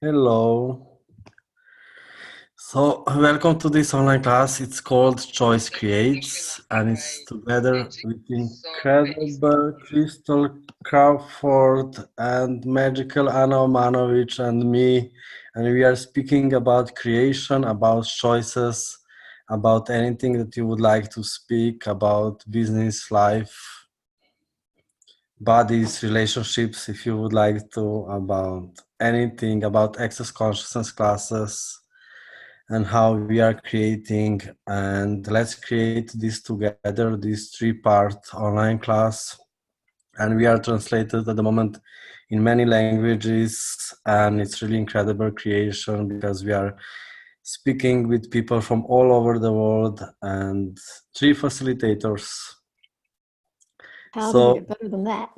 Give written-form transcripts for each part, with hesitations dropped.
Hello. So, welcome to this online class. It's called Choice Creates, and it's together with incredible Crystal Crawford and magical Anna Omanovic and me. And we are speaking about creation, about choices, about anything that you would like to speak about business, life, bodies, relationships, if you would like to, about anything, about access consciousness classes and how we are creating. And let's create this together, this 3-part online class. And we are translated at the moment in many languages, and it's really incredible creation because we are speaking with people from all over the world and 3 facilitators. How do you get better than that?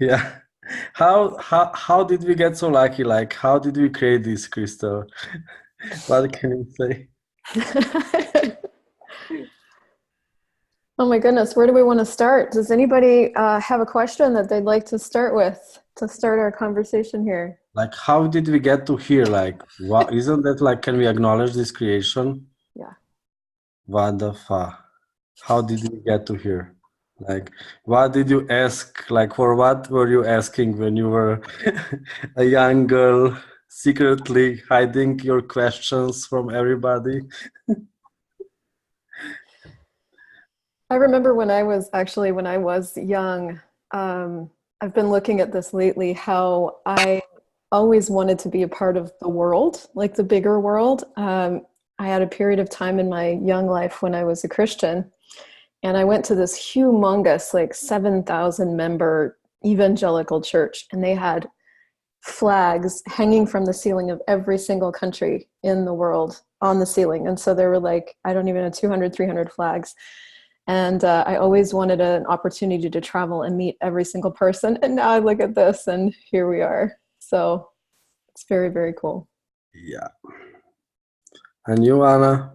Yeah. How did we get so lucky? Like, how did we create this, Crystal? What can you say? Oh my goodness, where do we want to start? Does anybody have a question that they'd like to start with to start our conversation here? Like, how did we get to here? Like, what isn't that like, can we acknowledge this creation? Yeah. What the fuck? How did we get to here? Like, what did you ask? Like, for what were you asking when you were a young girl, secretly hiding your questions from everybody? I remember when I was young, I've been looking at this lately, how I always wanted to be a part of the world, like the bigger world. I had a period of time in my young life when I was a Christian, and I went to this humongous, like 7,000 member evangelical church, and they had flags hanging from the ceiling of every single country in the world on the ceiling. And so there were like, I don't even know, 200, 300 flags. And I always wanted an opportunity to travel and meet every single person. And now I look at this and here we are. So it's very, very cool. Yeah. And you, Anna?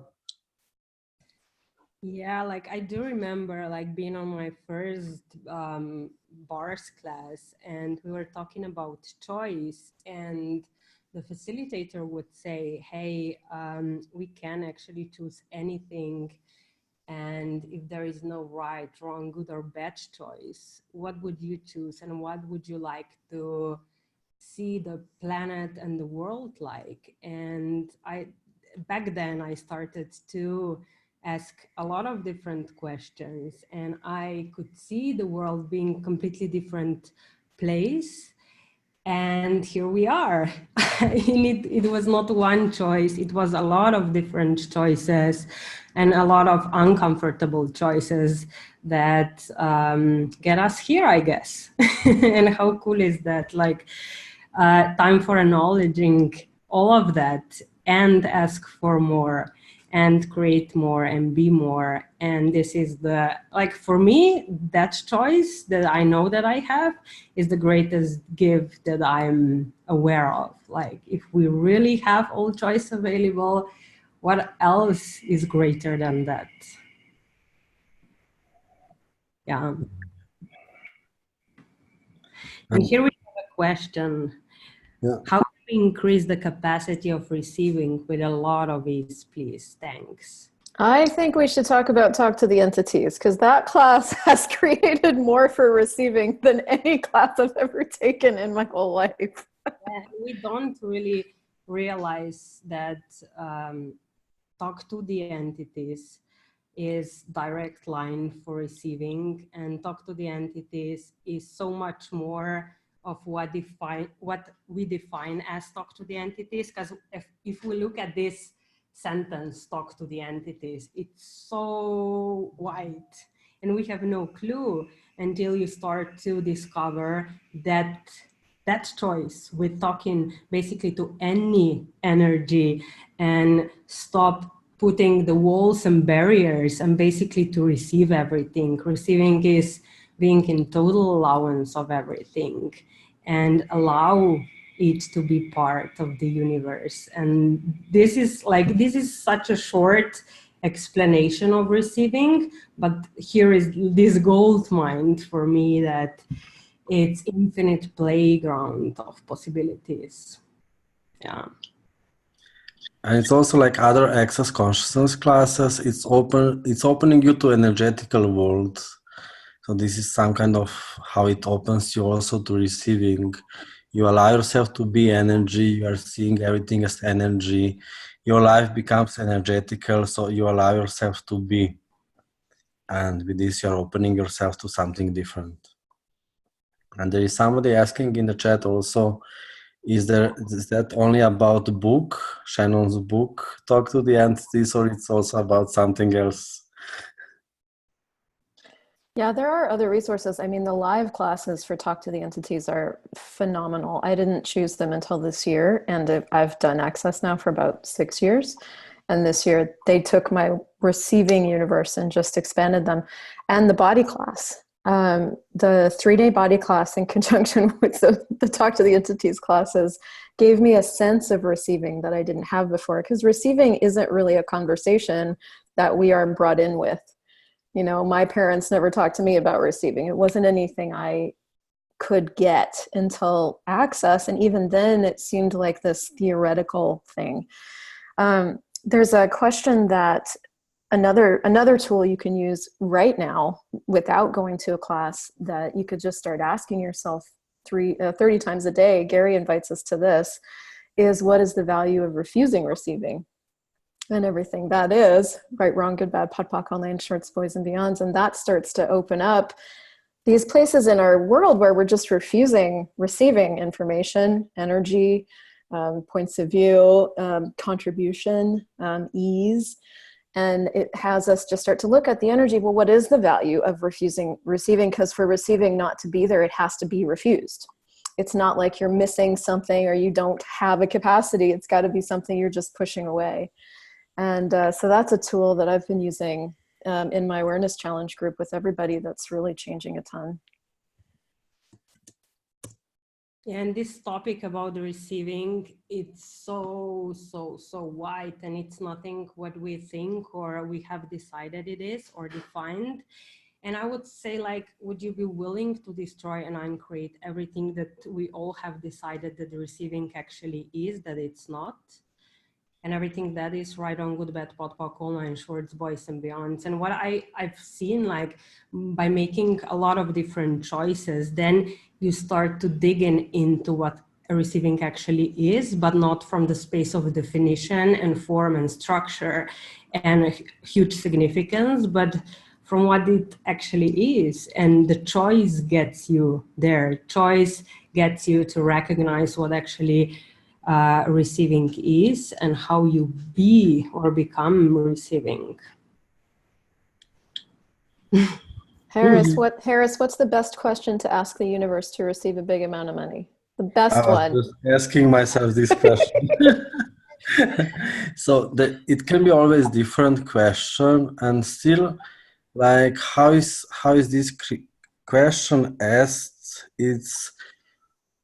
Yeah, like I do remember like being on my first bars class, and we were talking about choice, and the facilitator would say, hey, we can actually choose anything, and if there is no right, wrong, good or bad choice, what would you choose, and what would you like to see the planet and the world like? And back then I started to ask a lot of different questions, and I could see the world being completely different place. And here we are. It was not one choice, it was a lot of different choices and a lot of uncomfortable choices that get us here, I guess. And how cool is that? Like, time for acknowledging all of that and ask for more and create more and be more. And this is the, like, for me, that choice that I know that I have is the greatest gift that I'm aware of. Like, if we really have all choice available, what else is greater than that? Yeah. And here we have a question. Yeah. How can we increase the capacity of receiving with a lot of ease, please? Thanks. I think we should talk to the entities, because that class has created more for receiving than any class I've ever taken in my whole life. We don't really realize that talk to the entities is direct line for receiving, and talk to the entities is so much more of what we define as talk to the entities. Because if we look at this sentence, talk to the entities, it's so wide, and we have no clue until you start to discover that choice with talking basically to any energy, and stop putting the walls and barriers, and basically to receive everything. Receiving is being in total allowance of everything and allow it to be part of the universe. And this is such a short explanation of receiving, but here is this gold mine for me, that it's infinite playground of possibilities. Yeah. And it's also like other Access Consciousness classes. It's opening you to energetical world. So this is some kind of how it opens you also to receiving. You allow yourself to be energy. You are seeing everything as energy. Your life becomes energetical. So you allow yourself to be. And with this, you're opening yourself to something different. And there is somebody asking in the chat also, is that only about the book, Shannon's book, Talk to the Entities, or it's also about something else? Yeah, there are other resources. I mean, the live classes for Talk to the Entities are phenomenal. I didn't choose them until this year, and I've done Access now for about 6 years. And this year they took my receiving universe and just expanded them. And the body class, the 3-day body class in conjunction with the Talk to the Entities classes gave me a sense of receiving that I didn't have before, because receiving isn't really a conversation that we are brought in with. You know, my parents never talked to me about receiving. It wasn't anything I could get until Access. And even then it seemed like this theoretical thing. There's a question that another tool you can use right now without going to a class that you could just start asking yourself 30 times a day. Gary invites us to this, is what is the value of refusing receiving? And everything that is, right, wrong, good, bad, POD, POC, online, shorts, boys, and beyonds. And that starts to open up these places in our world where we're just refusing receiving information, energy, points of view, contribution, ease. And it has us just start to look at the energy. Well, what is the value of refusing receiving? Because for receiving not to be there, it has to be refused. It's not like you're missing something or you don't have a capacity. It's got to be something you're just pushing away. And so that's a tool that I've been using in my awareness challenge group with everybody that's really changing a ton. Yeah, and this topic about the receiving, it's so wide, and it's nothing what we think or we have decided it is or defined. And I would say, like, would you be willing to destroy and uncreate everything that we all have decided that the receiving actually is, that it's not? And everything that is right, on, good, bad, POD, POC, online, shorts, boys, and beyonds. And what I've seen, like, by making a lot of different choices, then you start to dig into what a receiving actually is, but not from the space of definition and form and structure and huge significance, but from what it actually is. And the choice gets you there. Choice gets you to recognize what actually receiving is and how you be or become receiving. Harris, what's the best question to ask the universe to receive a big amount of money? The best one. I was just asking myself this question. So it can be always different question, and still, like, how is this question asked?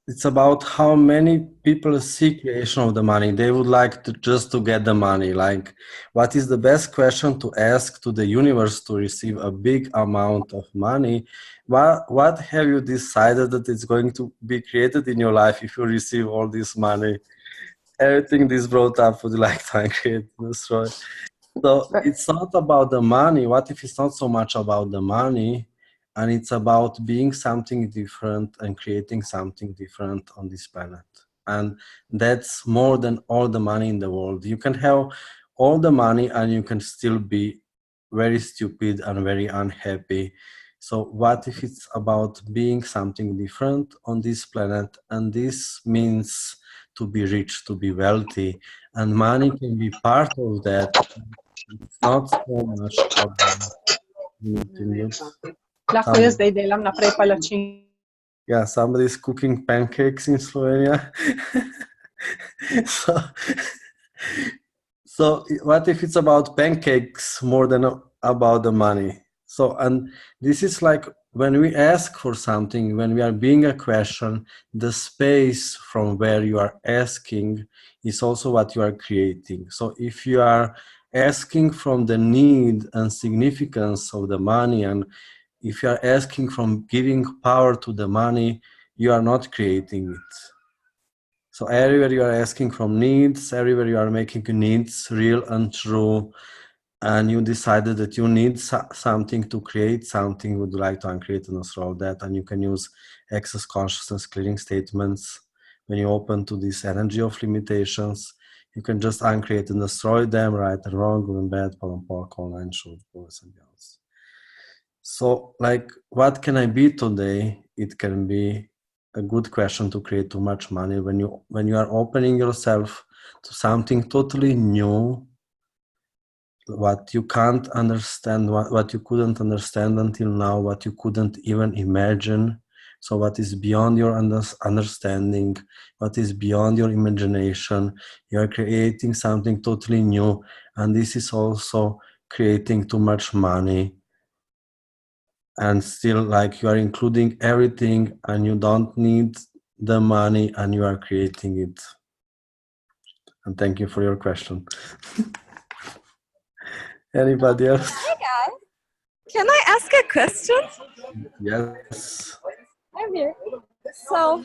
It's about how many people see creation of the money. They would like to just to get the money. Like, what is the best question to ask to the universe to receive a big amount of money? What have you decided that it's going to be created in your life if you receive all this money? Everything this brought up would you like to create, destroy? So it's not about the money. What if it's not so much about the money, and it's about being something different and creating something different on this planet? And that's more than all the money in the world. You can have all the money and you can still be very stupid and very unhappy. So what if it's about being something different on this planet? And this means to be rich, to be wealthy, and money can be part of that. It's not so much about yeah, somebody's cooking pancakes in Slovenia. So what if it's about pancakes more than about the money? So, and this is like when we ask for something, when we are being a question, the space from where you are asking is also what you are creating. So if you are asking from the need and significance of the money, and if you are asking from giving power to the money, you are not creating it. So everywhere you are asking from needs, everywhere you are making needs real and true, and you decided that you need something to create something, would like to uncreate and throw that, and you can use access consciousness clearing statements. When you open to this energy of limitations, you can just uncreate and destroy them, right and wrong, good and bad, pol and pol, online, truth, boys and girls. So, like, what can I be today? It can be a good question to create too much money. When you are opening yourself to something totally new, what you can't understand, what you couldn't understand until now, what you couldn't even imagine. So what is beyond your understanding, what is beyond your imagination, you are creating something totally new, and this is also creating too much money. And still, like, you are including everything and you don't need the money and you are creating it. And thank you for your question. Anybody else? Hi guys, can I ask a question? Yes. I'm here. So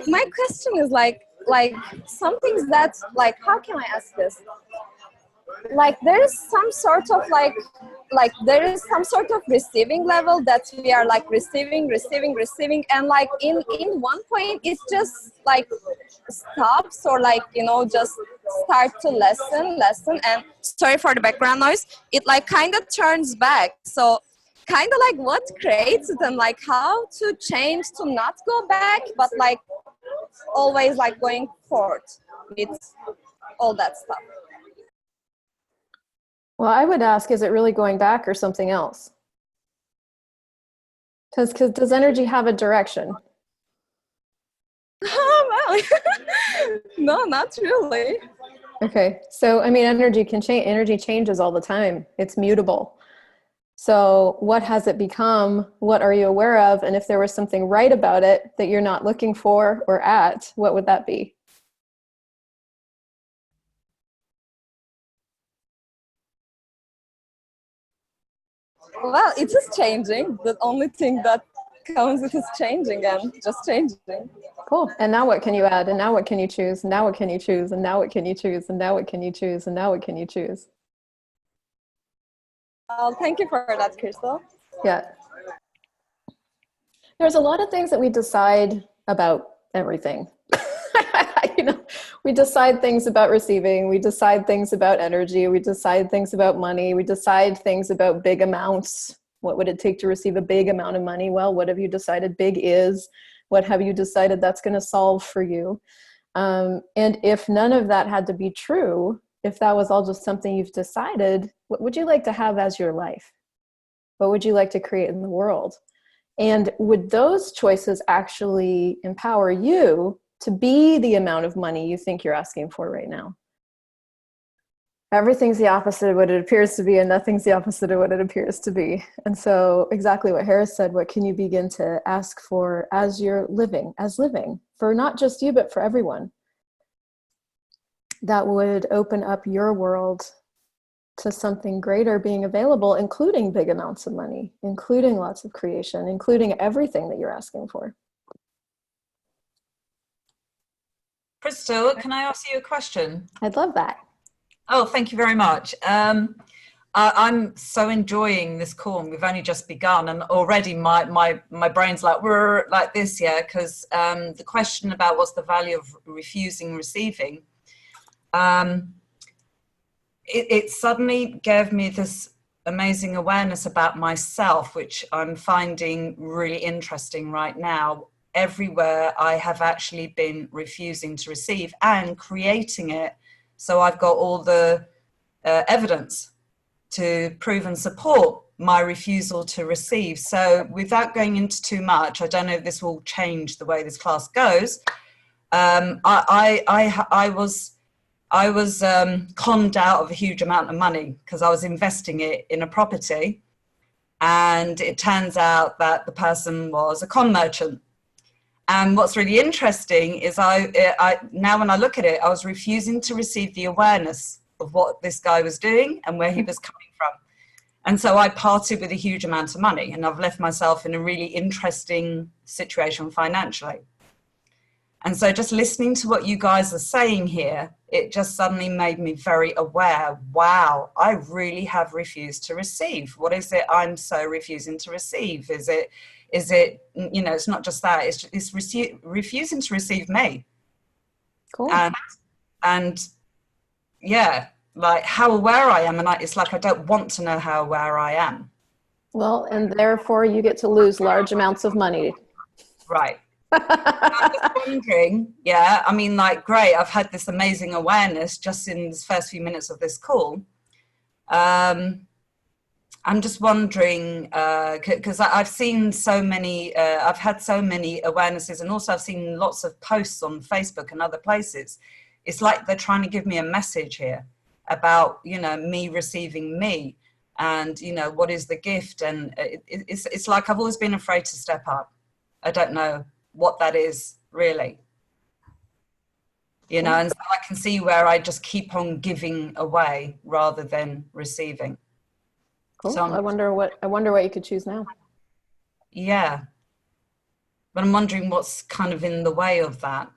my question is like some things that, like, how can I ask this? Like, there is some sort of like there is some sort of receiving level that we are like receiving, and like in one point it just like stops, or like, you know, just start to lessen, and sorry for the background noise, it like kind of turns back. So kind of like what creates it, and like how to change to not go back, but like always like going forward with all that stuff. Well, I would ask, is it really going back or something else? Because does energy have a direction? Oh, well, no, not really. Okay, so I mean, energy can change. Energy changes all the time. It's mutable. So what has it become? What are you aware of? And if there was something right about it that you're not looking for or at, what would that be? Well, it is changing. The only thing that comes with is changing and just changing. Cool. And now what can you add? And now what can you choose? And now what can you choose? And now what can you choose? And now what can you choose? And now what can you choose? Thank you for that, Christel. Yeah. There's a lot of things that we decide about everything. You know, we decide things about receiving, we decide things about energy, we decide things about money, we decide things about big amounts. What would it take to receive a big amount of money? Well, what have you decided big is? What have you decided that's going to solve for you? And if none of that had to be true, if that was all just something you've decided, what would you like to have as your life? What would you like to create in the world? And would those choices actually empower you to be the amount of money you think you're asking for right now? Everything's the opposite of what it appears to be, and nothing's the opposite of what it appears to be. And so exactly what Harris said, what can you begin to ask for as you're living, for not just you, but for everyone? That would open up your world to something greater being available, including big amounts of money, including lots of creation, including everything that you're asking for. Christel, can I ask you a question? I'd love that. Oh, thank you very much. I'm so enjoying this call, and we've only just begun, and already my brain's like, we're like this, yeah, because the question about what's the value of refusing receiving, it suddenly gave me this amazing awareness about myself, which I'm finding really interesting right now. Everywhere I have actually been refusing to receive and creating it. So I've got all the evidence to prove and support my refusal to receive. So without going into too much, I don't know if this will change the way this class goes. I was conned out of a huge amount of money because I was investing it in a property, and it turns out that the person was a con merchant. And what's really interesting is now when I look at it, I was refusing to receive the awareness of what this guy was doing and where he was coming from. And so I parted with a huge amount of money, and I've left myself in a really interesting situation financially. And so just listening to what you guys are saying here, it just suddenly made me very aware, wow, I really have refused to receive. What is it I'm so refusing to receive? Is it, you know, it's not just that, it's refusing to receive me. Cool. And yeah, like how aware I am. And it's like, I don't want to know how aware I am. Well, and therefore you get to lose large amounts of money. Right. I'm just wondering, yeah, I mean, like, great, I've had this amazing awareness just in the first few minutes of this call. I'm just wondering, because I've seen so many, I've had so many awarenesses, and also I've seen lots of posts on Facebook and other places. It's like they're trying to give me a message here about, you know, me receiving me, and, you know, what is the gift? And it's like I've always been afraid to step up. I don't know what that is really, you know, and so I can see where I just keep on giving away rather than receiving. Cool. So I wonder what you could choose now. Yeah, but I'm wondering what's kind of in the way of that.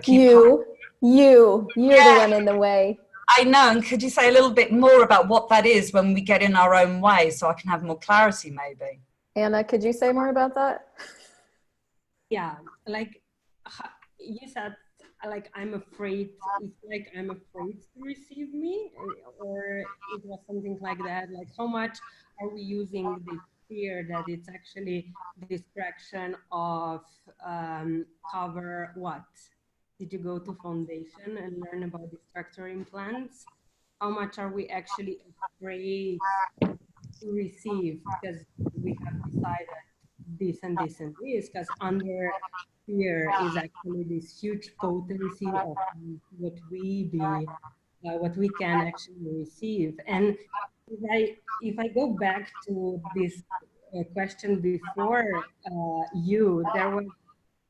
You're the Yeah. one in the way. I know, and could you say a little bit more about what that is when we get in our own way, so I can have more clarity maybe? Anna, could you say more about that? Yeah, like you said, like I'm afraid, it's like I'm afraid to receive me, or it was something like that. Like, how much are we using this fear that it's actually distraction of cover what? Did you go to foundation and learn about distractor implants? How much are we actually afraid to receive because we have decided this and this and this, because under fear is actually this huge potency of what we can actually receive. And if I go back to this question before there was,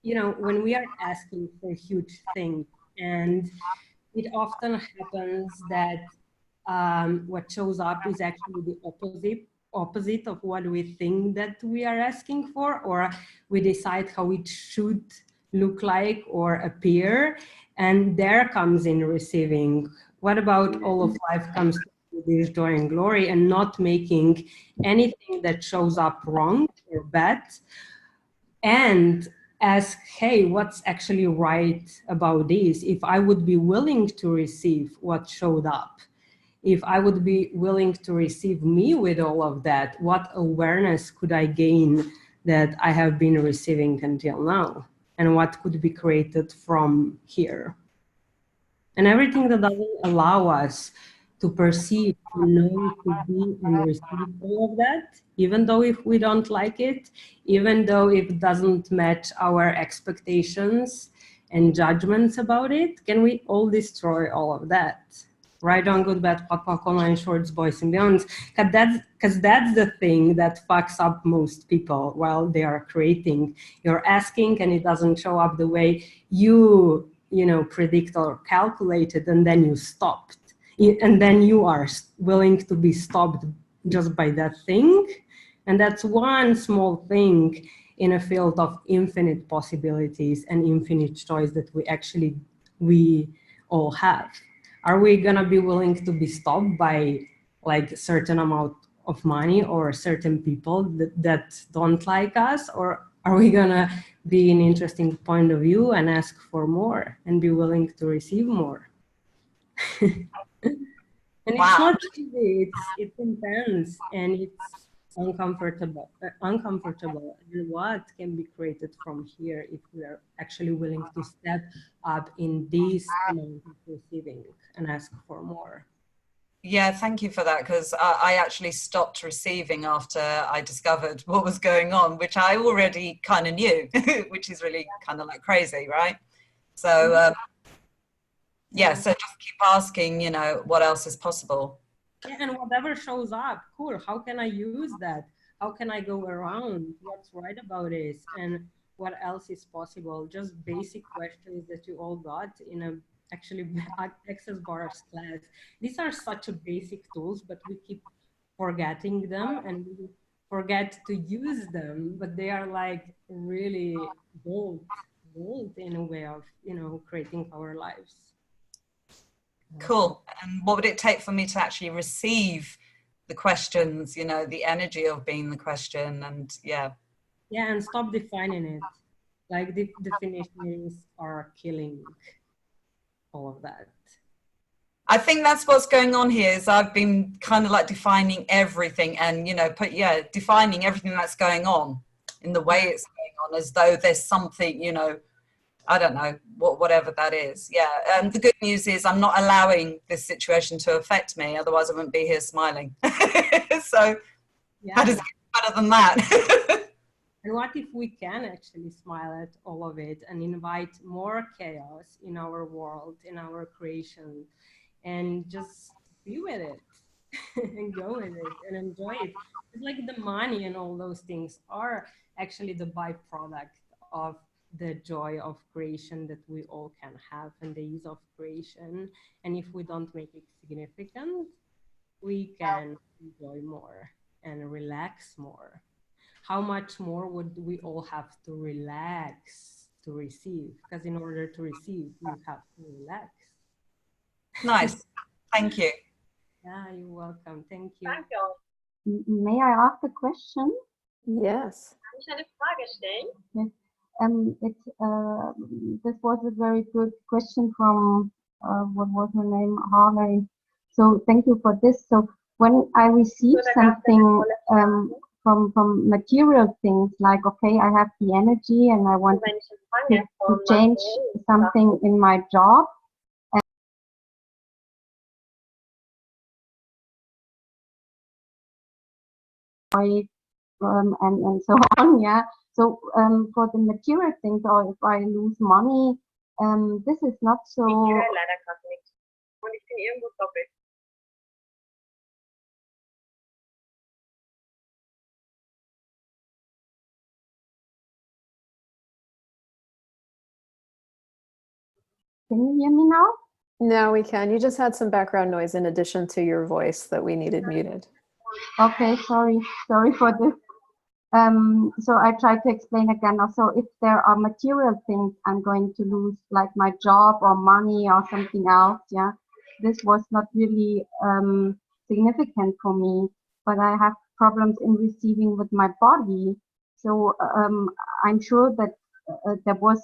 you know, when we are asking for huge things, and it often happens that what shows up is actually the opposite of what we think that we are asking for, or we decide how it should look like or appear, and there comes in receiving. What about all of life comes to this joy and glory, and not making anything that shows up wrong or bad, and ask, hey, what's actually right about this? If I would be willing to receive what showed up, if I would be willing to receive me with all of that, what awareness could I gain that I have been receiving until now? And what could be created from here? And everything that doesn't allow us to perceive, to know, to be and receive all of that, even though if we don't like it, even though it doesn't match our expectations and judgments about it, can we all destroy all of that? Right, on, good, bad, POC, online, shorts, boys and beyonds, because that's the thing that fucks up most people while they are creating. You're asking and it doesn't show up the way you know, predict or calculated, and then you stopped. And then you are willing to be stopped just by that thing. And that's one small thing in a field of infinite possibilities and infinite choice that we all have. Are we gonna be willing to be stopped by like a certain amount of money or certain people that don't like us? Or are we gonna be an interesting point of view and ask for more and be willing to receive more? And wow. It's not easy, it's intense, and it's uncomfortable. And what can be created from here if we are actually willing to step up in this amount of receiving and ask for more? Yeah, thank you for that, because I actually stopped receiving after I discovered what was going on, which I already kind of knew, which is really kind of like crazy, right? So yeah, so just keep asking, you know, what else is possible. Yeah, and whatever shows up, cool, how can I use that? How can I go around? What's right about this? And what else is possible? Just basic questions that you all got in a actually Access Bars class. These are such a basic tools, but we keep forgetting them, and we forget to use them, but they are like really gold in a way of, you know, creating our lives. Cool. And what would it take for me to actually receive the questions, you know, the energy of being the question? And yeah, and stop defining it. Like the definitions are killing all of that. I think that's what's going on here. Is I've been kind of like defining everything, and, you know, defining everything that's going on in the way it's going on, as though there's something, you know, I don't know, whatever that is. Yeah. The good news is I'm not allowing this situation to affect me. Otherwise I wouldn't be here smiling. So how does it get better than that? And what if we can actually smile at all of it and invite more chaos in our world, in our creation, and just be with it and go with it and enjoy it? It's like the money and all those things are actually the byproduct of the joy of creation that we all can have, and the ease of creation. And if we don't make it significant, we can enjoy more and relax more. How much more would we all have to relax to receive? Because in order to receive, you have to relax. Nice. Thank you. Yeah, you're welcome. Thank you. Thank you. May I ask a question? Yes. Kann ich eine Frage stellen? Yes. This was a very good question from, what was her name? Hayley. So thank you for this. So when I receive something from material things, like, okay, I have the energy and I want to change something in my job, and so on, yeah. So for the material things, or if I lose money, this is not so. Ich höre leider gerade nichts. Und ich bin irgendwo doppelt. Can you hear me now? Now we can. You just had some background noise in addition to your voice that we needed muted. Okay, sorry for this. So I try to explain again. Also, if there are material things I'm going to lose, like my job or money or something else, yeah, this was not really significant for me, but I have problems in receiving with my body. So I'm sure that there was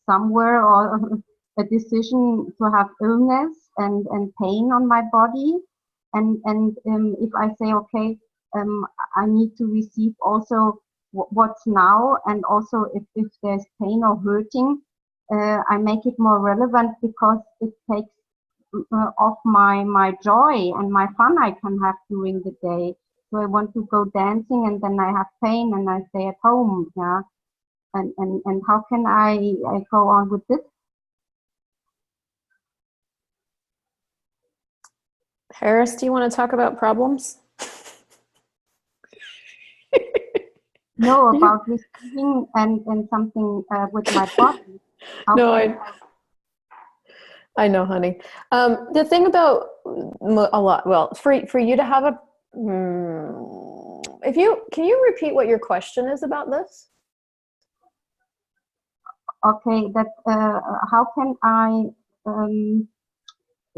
somewhere or a decision to have illness and pain on my body. And if I say, okay, I need to receive also what's now, and also if there's pain or hurting, I make it more relevant, because it takes off my joy and my fun I can have during the day. So I want to go dancing and then I have pain and I stay at home, yeah. And how can I go on with this? Harris, do you want to talk about problems? No, about receiving and something with my body. No, I know, honey. The thing about a lot, well, for you to have a, can you repeat what your question is about this? Okay, that how can I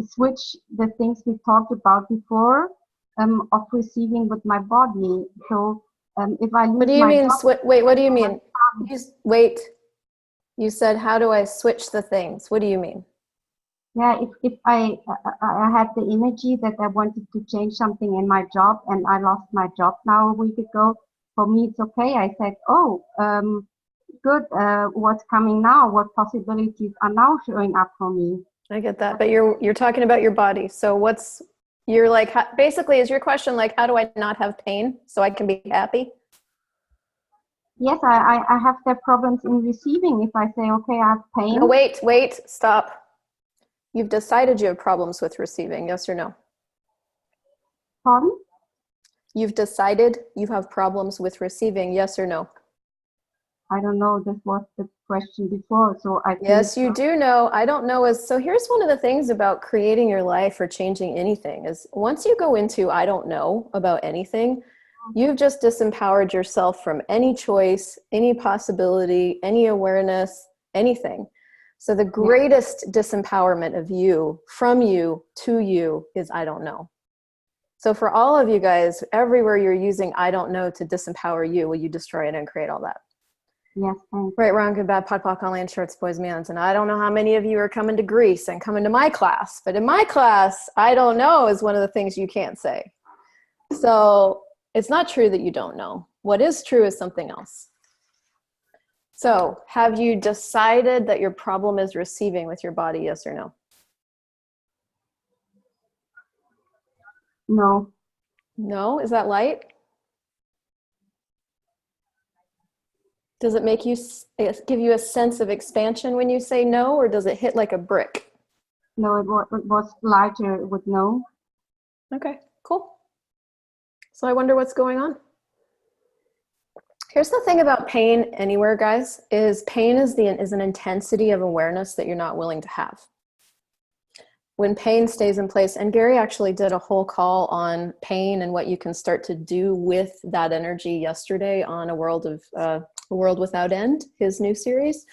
switch the things we talked about before of receiving with my body? So if I lose what do you mean? Wait, what do you mean? Wait, you said, how do I switch the things? What do you mean? Yeah, if I had the energy that I wanted to change something in my job, and I lost my job now a week ago, for me it's okay. I said, oh, good, what's coming now? What possibilities are now showing up for me? I get that, but you're talking about your body. So you're like, basically, is your question like, how do I not have pain so I can be happy? Yes, I have the problems in receiving. If I say, okay, I have pain. No, wait, stop. You've decided you have problems with receiving, yes or no? Pardon? You've decided you have problems with receiving, yes or no? I don't know. This was the question before, so I think. Yes, you do know. I don't know is, so here's one of the things about creating your life or changing anything is once you go into I don't know about anything, you've just disempowered yourself from any choice, any possibility, any awareness, anything. So the greatest disempowerment of you, from you to you, is I don't know. So for all of you guys, everywhere you're using I don't know to disempower you, will you destroy it and create all that? Yes, thank you. Right, wrong, good, bad, POD, POC, online, shorts, boys, mans. And I don't know how many of you are coming to Greece and coming to my class, but in my class, I don't know is one of the things you can't say. So it's not true that you don't know. What is true is something else. So have you decided that your problem is receiving with your body, yes or no? No, No, is that light? Does it make you, give you a sense of expansion when you say no, or does it hit like a brick? no, it was lighter with no. Okay, cool. So I wonder what's going on. Here's the thing about pain anywhere, guys, is pain is an intensity of awareness that you're not willing to have. When pain stays in place, and Gary actually did a whole call on pain and what you can start to do with that energy yesterday on A World Without End, his new series,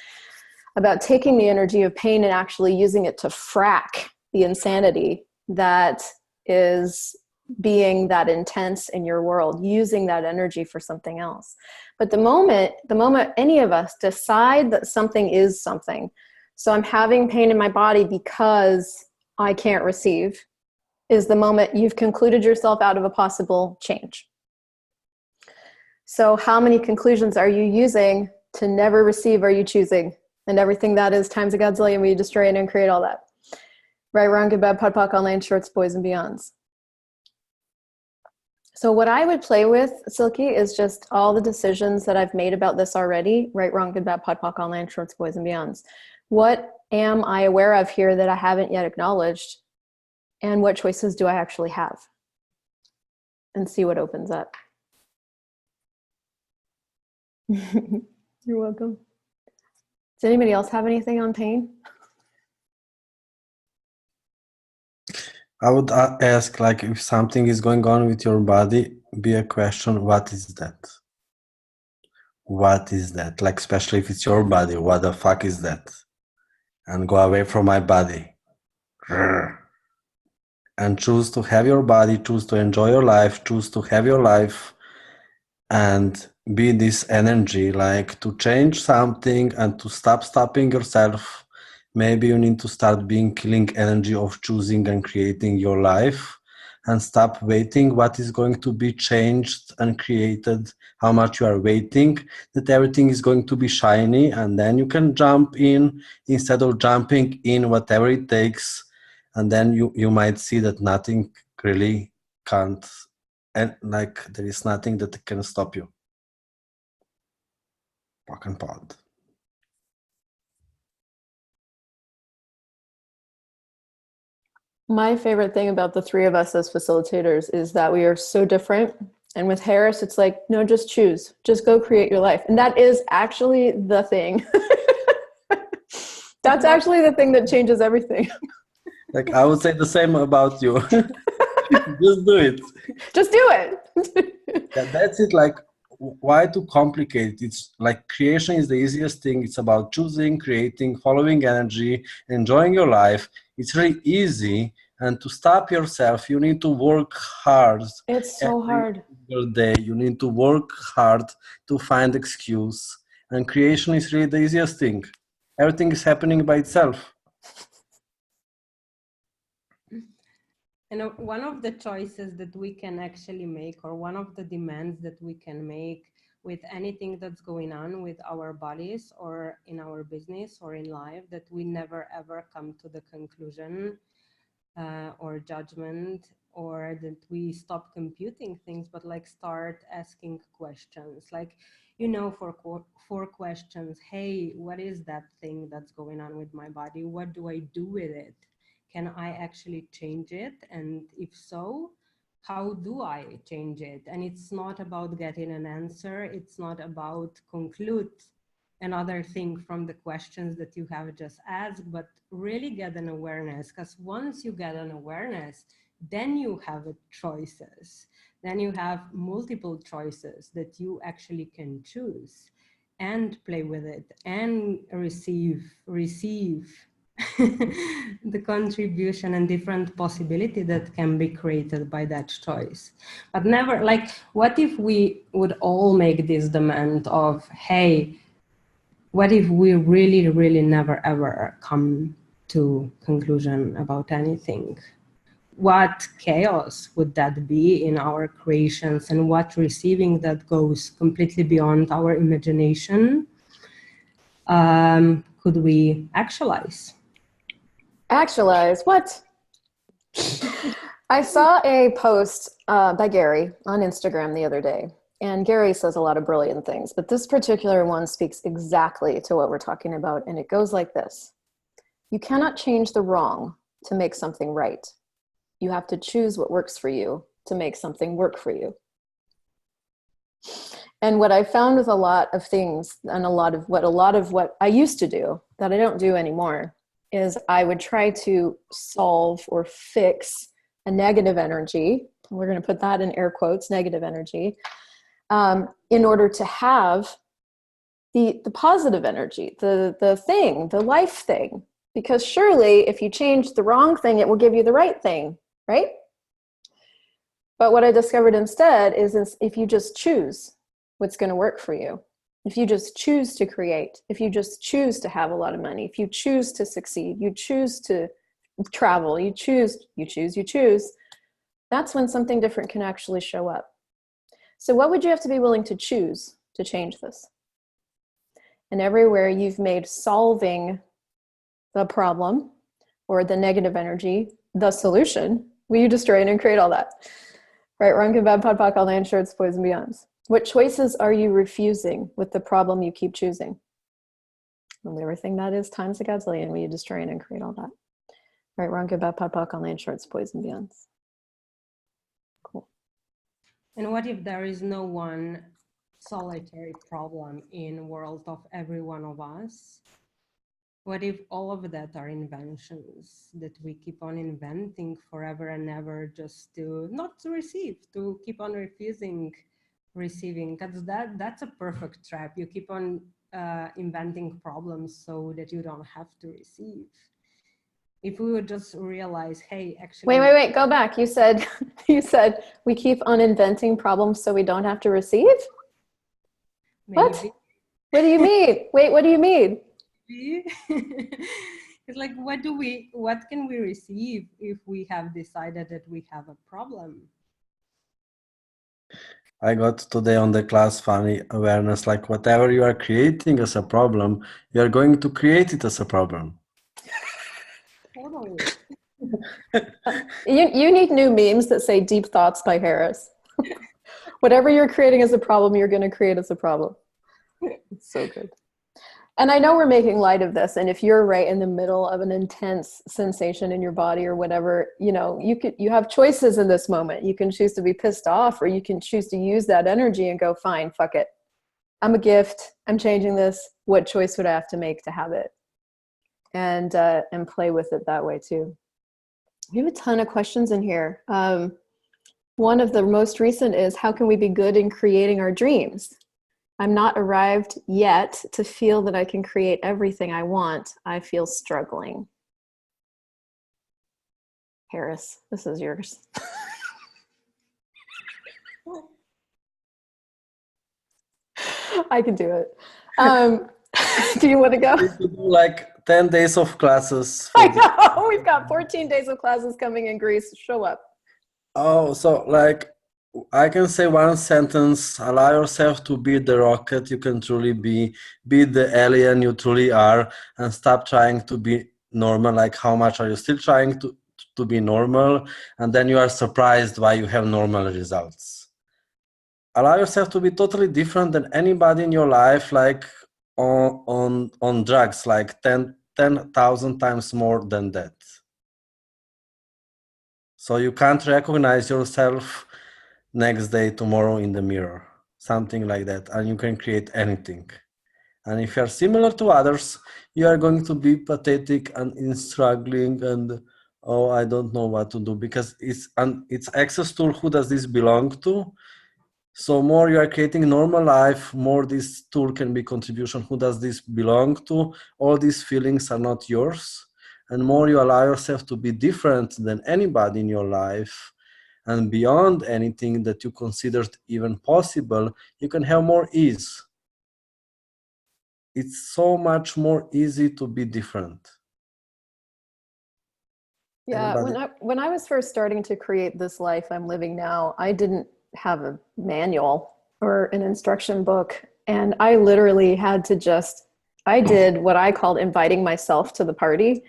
about taking the energy of pain and actually using it to frack the insanity that is being that intense in your world, using that energy for something else. But the moment any of us decide that something is something, so I'm having pain in my body because I can't receive, is the moment you've concluded yourself out of a possible change. So how many conclusions are you using to never receive are you choosing? And everything that is times a godzillion, we destroy it and create all that. Right, wrong, good, bad, POD, POC, online, shorts, boys, and beyonds. So what I would play with, Silky, is just all the decisions that I've made about this already. Right, wrong, good, bad, POD, POC, online, shorts, boys, and beyonds. What am I aware of here that I haven't yet acknowledged? And what choices do I actually have? And see what opens up. You're welcome. Does anybody else have anything on pain? I would ask, like, if something is going on with your body, be a question, what is that? What is that? Like, especially if it's your body, what the fuck is that? And go away from my body. And choose to have your body, choose to enjoy your life, choose to have your life, and be this energy, like to change something and to stop stopping yourself. Maybe you need to start being killing energy of choosing and creating your life, and stop waiting what is going to be changed and created, how much you are waiting that everything is going to be shiny, and then you can jump in instead of jumping in whatever it takes, and then you might see that nothing really can't, and like there is nothing that can stop you. Pock and pod. My favorite thing about the three of us as facilitators is that we are so different. And with Harris, it's like, no, just choose. Just go create your life. And that is actually the thing. That's actually the thing that changes everything. Like, I would say the same about you. Just do it. Just do it. Yeah, that's it. Like, why too complicate? It's like creation is the easiest thing. It's about choosing, creating, following energy, enjoying your life. It's really easy. And to stop yourself, you need to work hard. It's so hard. Every day, you need to work hard to find excuse. And creation is really the easiest thing. Everything is happening by itself. And one of the choices that we can actually make, or one of the demands that we can make with anything that's going on with our bodies or in our business or in life, that we never ever come to the conclusion or judgment, or that we stop computing things, but like start asking questions. Like, you know, for questions, hey, what is that thing that's going on with my body? What do I do with it? Can I actually change it? And if so, how do I change it? And it's not about getting an answer. It's not about conclude another thing from the questions that you have just asked, but really get an awareness, because once you get an awareness, then you have choices. Then you have multiple choices that you actually can choose and play with it and receive the contribution and different possibility that can be created by that choice. But never, like, what if we would all make this demand of, hey, what if we really, really never ever come to conclusion about anything? What chaos would that be in our creations, and what receiving that goes completely beyond our imagination could we actualize? Actualize what? I saw a post by Gary on Instagram the other day, and Gary says a lot of brilliant things, but this particular one speaks exactly to what we're talking about, and it goes like this. You cannot change the wrong to make something right. You have to choose what works for you to make something work for you. And what I found with a lot of things, and a lot of what I used to do that I don't do anymore, is I would try to solve or fix a negative energy. We're going to put that in air quotes, negative energy, in order to have the positive energy, the thing, the life thing. Because surely if you change the wrong thing, it will give you the right thing, right? But what I discovered instead is if you just choose what's going to work for you, if you just choose to create, if you just choose to have a lot of money, if you choose to succeed, you choose to travel, you choose, that's when something different can actually show up. So what would you have to be willing to choose to change this? And everywhere you've made solving the problem or the negative energy the solution, will you destroy and create all that? Right, wrong, good, bad, pod, poc, all land, shorts, boys, and beyonds. What choices are you refusing with the problem you keep choosing? And everything that is times a godzillion, will you destroy and create all that? Right, wrong, good, bad, pod, poc, all land, shorts, boys, and beyonds. Cool. And what if there is no one solitary problem in the world of every one of us? What if all of that are inventions that we keep on inventing forever and ever, just to not to receive, to keep on refusing receiving? Because that's a perfect trap. You keep on inventing problems so that you don't have to receive. If we would just realize, hey, actually, wait, go back. You said we keep on inventing problems so we don't have to receive? maybe. What do you mean? Wait, what do you mean? It's like, what can we receive if we have decided that we have a problem? I got today on the class funny awareness, like whatever you are creating as a problem, you are going to create it as a problem. Totally. You need new memes that say deep thoughts by Harris. Whatever you're creating as a problem, you're going to create as a problem. It's so good. And I know we're making light of this, and if you're right in the middle of an intense sensation in your body or whatever, you have choices in this moment. You can choose to be pissed off, or you can choose to use that energy and go, fine, fuck it. I'm a gift. I'm changing this. What choice would I have to make to have it? And play with it that way too. We have a ton of questions in here. One of the most recent is, how can we be good in creating our dreams? I'm not arrived yet to feel that I can create everything I want. I feel struggling. Harris, this is yours. I can do it. Do you want to go? We could do like 10 days of classes. I know, we've got 14 days of classes coming in Greece. Show up. Oh, so like, I can say one sentence: allow yourself to be the rocket you can truly be the alien you truly are, and stop trying to be normal. Like, how much are you still trying to be normal? And then you are surprised why you have normal results. Allow yourself to be totally different than anybody in your life, like on drugs, like 10,000 times more than that. So you can't recognize yourself next day, tomorrow in the mirror, something like that, and you can create anything. And if you are similar to others, you are going to be pathetic and in struggling and, oh, I don't know what to do, because it's access tool. Who does this belong to? So more you are creating normal life, more this tool can be contribution. Who does this belong to? All these feelings are not yours. And more you allow yourself to be different than anybody in your life and beyond anything that you considered even possible, you can have more ease. It's so much more easy to be different. Yeah, when I was first starting to create this life I'm living now, I didn't have a manual or an instruction book. And I literally had to I did what I called inviting myself to the party.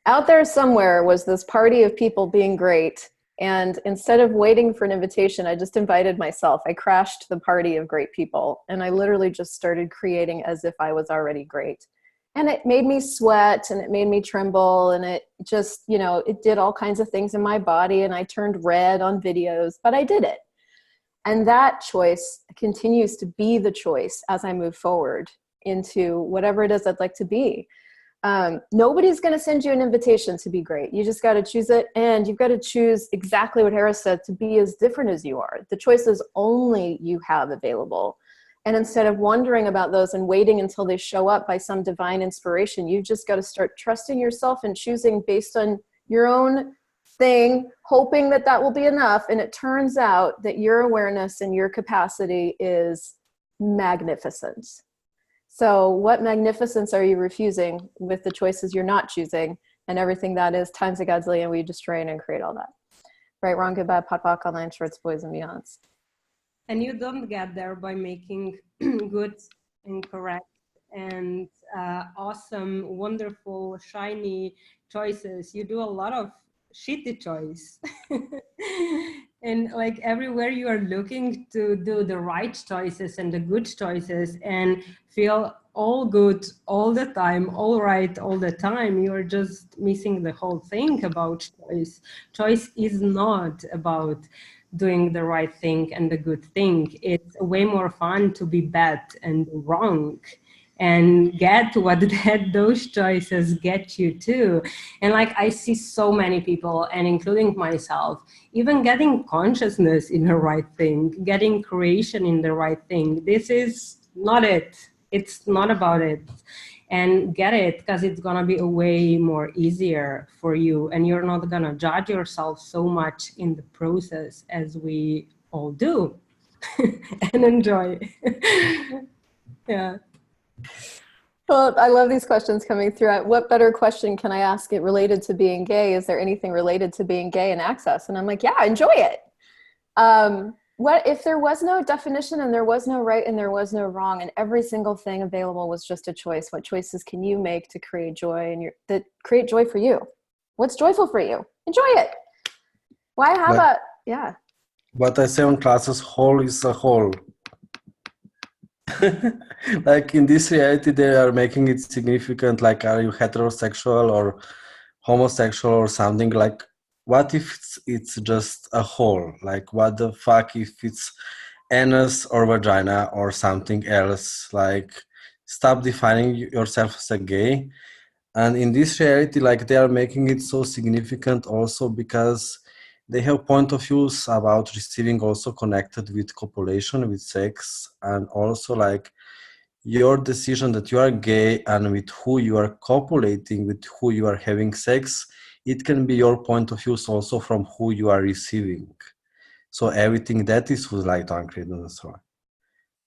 Out there somewhere was this party of people being great. And instead of waiting for an invitation, I just invited myself. I crashed the party of great people. And I literally just started creating as if I was already great. And it made me sweat and it made me tremble. And it just, you know, it did all kinds of things in my body. And I turned red on videos, but I did it. And that choice continues to be the choice as I move forward into whatever it is I'd like to be. Nobody's going to send you an invitation to be great. You just got to choose it. And you've got to choose exactly what Harris said, to be as different as you are. The choices only you have available. And instead of wondering about those and waiting until they show up by some divine inspiration, you've just got to start trusting yourself and choosing based on your own thing, hoping that that will be enough. And it turns out that your awareness and your capacity is magnificent. So what magnificence are you refusing with the choices you're not choosing, and everything that is times a godzillion, we destroy and create all that. Right, wrong, good, bad, pot, pock, online, shorts, boys, and beyonds. And you don't get there by making good and correct and awesome, wonderful, shiny choices. You do a lot of shitty choice. And like everywhere you are looking to do the right choices and the good choices and feel all good all the time, all right all the time, you're just missing the whole thing about choice. Choice is not about doing the right thing and the good thing. It's way more fun to be bad and wrong and get what those choices get you to. And like I see so many people, and including myself, even getting consciousness in the right thing, getting creation in the right thing. This is not it. It's not about it. And get it, because it's gonna be a way more easier for you, and you're not gonna judge yourself so much in the process as we all do. And enjoy. Yeah. Well, I love these questions coming through. What better question can I ask it related to being gay? Is there anything related to being gay in Access? And I'm like, yeah, enjoy it. What if there was no definition and there was no right and there was no wrong and every single thing available was just a choice? What choices can you make to create joy and that create joy for you? What's joyful for you? Enjoy it. Why have yeah. What I say on classes, whole is a whole. Like in this reality, they are making it significant. Like, are you heterosexual or homosexual or something? Like, what if it's just a whole? Like, what the fuck if it's anus or vagina or something else? Like, stop defining yourself as a gay. And in this reality, like, they are making it so significant also because they have point of views about receiving also connected with copulation, with sex, and also like your decision that you are gay and with who you are copulating, with who you are having sex, it can be your point of views also from who you are receiving. So everything that is who's like to uncreate and so on.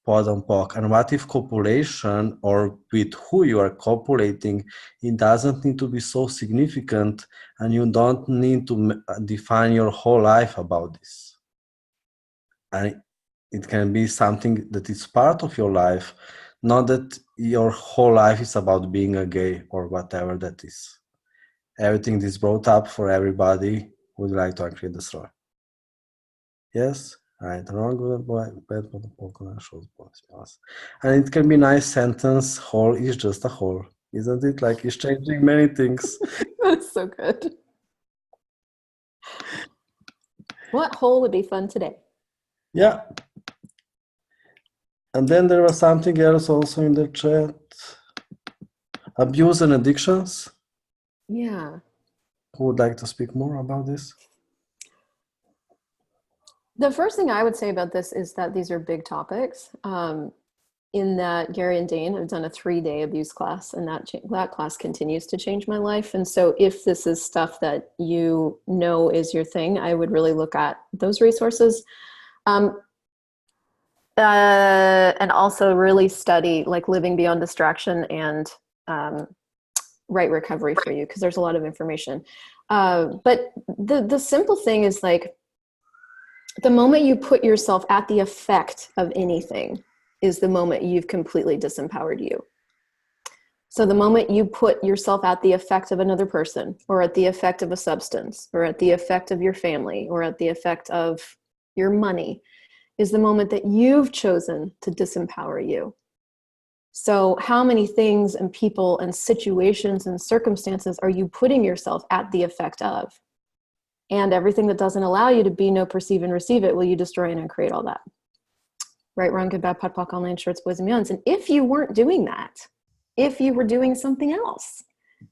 Pod on POC. And what if copulation or with who you are copulating, it doesn't need to be so significant and you don't need to define your whole life about this. And it can be something that is part of your life, not that your whole life is about being a gay or whatever that is. Everything is brought up for everybody who would like to uncreate the story. Yes? Right, wrong, good boy, bad boy, shows boys. And it can be nice sentence, whole is just a whole. Isn't it? Like it's changing many things. That's so good. What whole would be fun today? Yeah. And then there was something else also in the chat. Abuse and addictions. Yeah. Who would like to speak more about this? The first thing I would say about this is that these are big topics. In that Gary and Dane have done a 3-day abuse class, and that class continues to change my life. And so if this is stuff that you know is your thing, I would really look at those resources. And also really study like Living Beyond Distraction and Right Recovery for you, because there's a lot of information. But the simple thing is like, the moment you put yourself at the effect of anything is the moment you've completely disempowered you. So the moment you put yourself at the effect of another person, or at the effect of a substance, or at the effect of your family, or at the effect of your money, is the moment that you've chosen to disempower you. So how many things and people and situations and circumstances are you putting yourself at the effect of? And everything that doesn't allow you to be, know, perceive, and receive it, will you destroy and create all that? Right, wrong, good, bad, POD, POC, online, shorts, boys, and beyonds. And if you weren't doing that, if you were doing something else,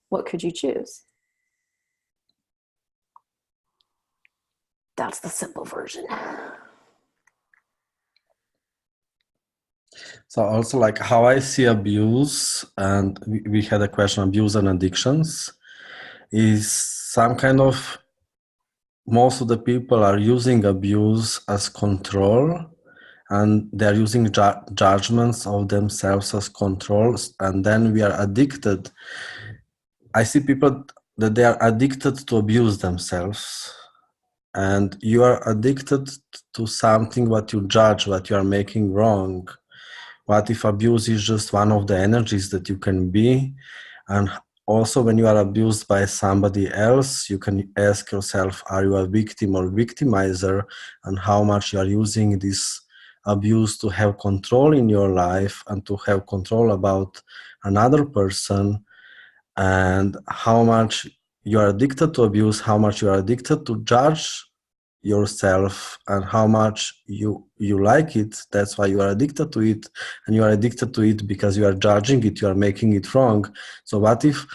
what could you choose? That's the simple version. So also like how I see abuse, and we had a question, abuse and addictions, is some kind of, most of the people are using abuse as control, and they're using judgments of themselves as controls, and then we are addicted. I see people that they are addicted to abuse themselves, and you are addicted to something what you judge, what you are making wrong. What if abuse is just one of the energies that you can be? And also when you are abused by somebody else, you can ask yourself, are you a victim or victimizer? And how much you are using this abuse to have control in your life and to have control about another person, and how much you are addicted to abuse, how much you are addicted to judge yourself, and how much you like it. That's why you are addicted to it, and you are addicted to it because you are judging it, you are making it wrong. So what if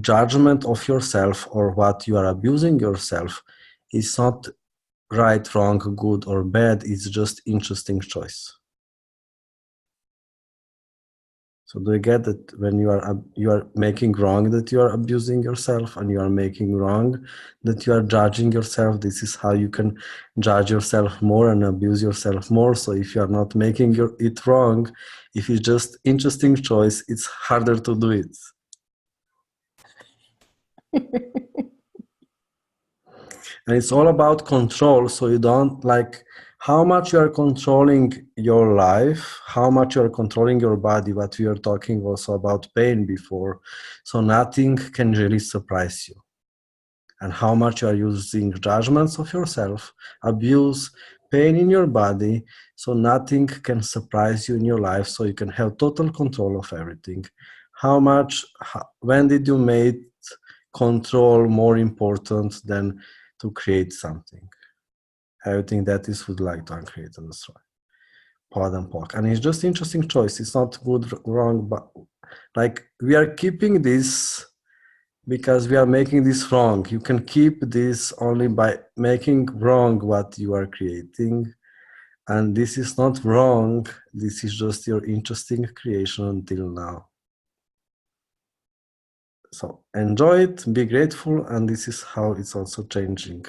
judgment of yourself, or what you are abusing yourself, is not right, wrong, good or bad, it's just interesting choice? So do you get that when you are making wrong that you are abusing yourself, and you are making wrong that you are judging yourself? This is how you can judge yourself more and abuse yourself more. So if you are not making it wrong, if it's just interesting choice, it's harder to do it. And it's all about control. So you don't like how much you are controlling your life, how much you are controlling your body, what we were talking also about pain before. So nothing can really surprise you. And how much you are using judgments of yourself, abuse, pain in your body, so nothing can surprise you in your life, so you can have total control of everything. When did you make control more important than to create something? Everything that is would like to uncreate and destroy. POD and POC. And it's just interesting choice. It's not good, wrong, but like we are keeping this because we are making this wrong. You can keep this only by making wrong what you are creating. And this is not wrong. This is just your interesting creation until now. So enjoy it, be grateful, and this is how it's also changing.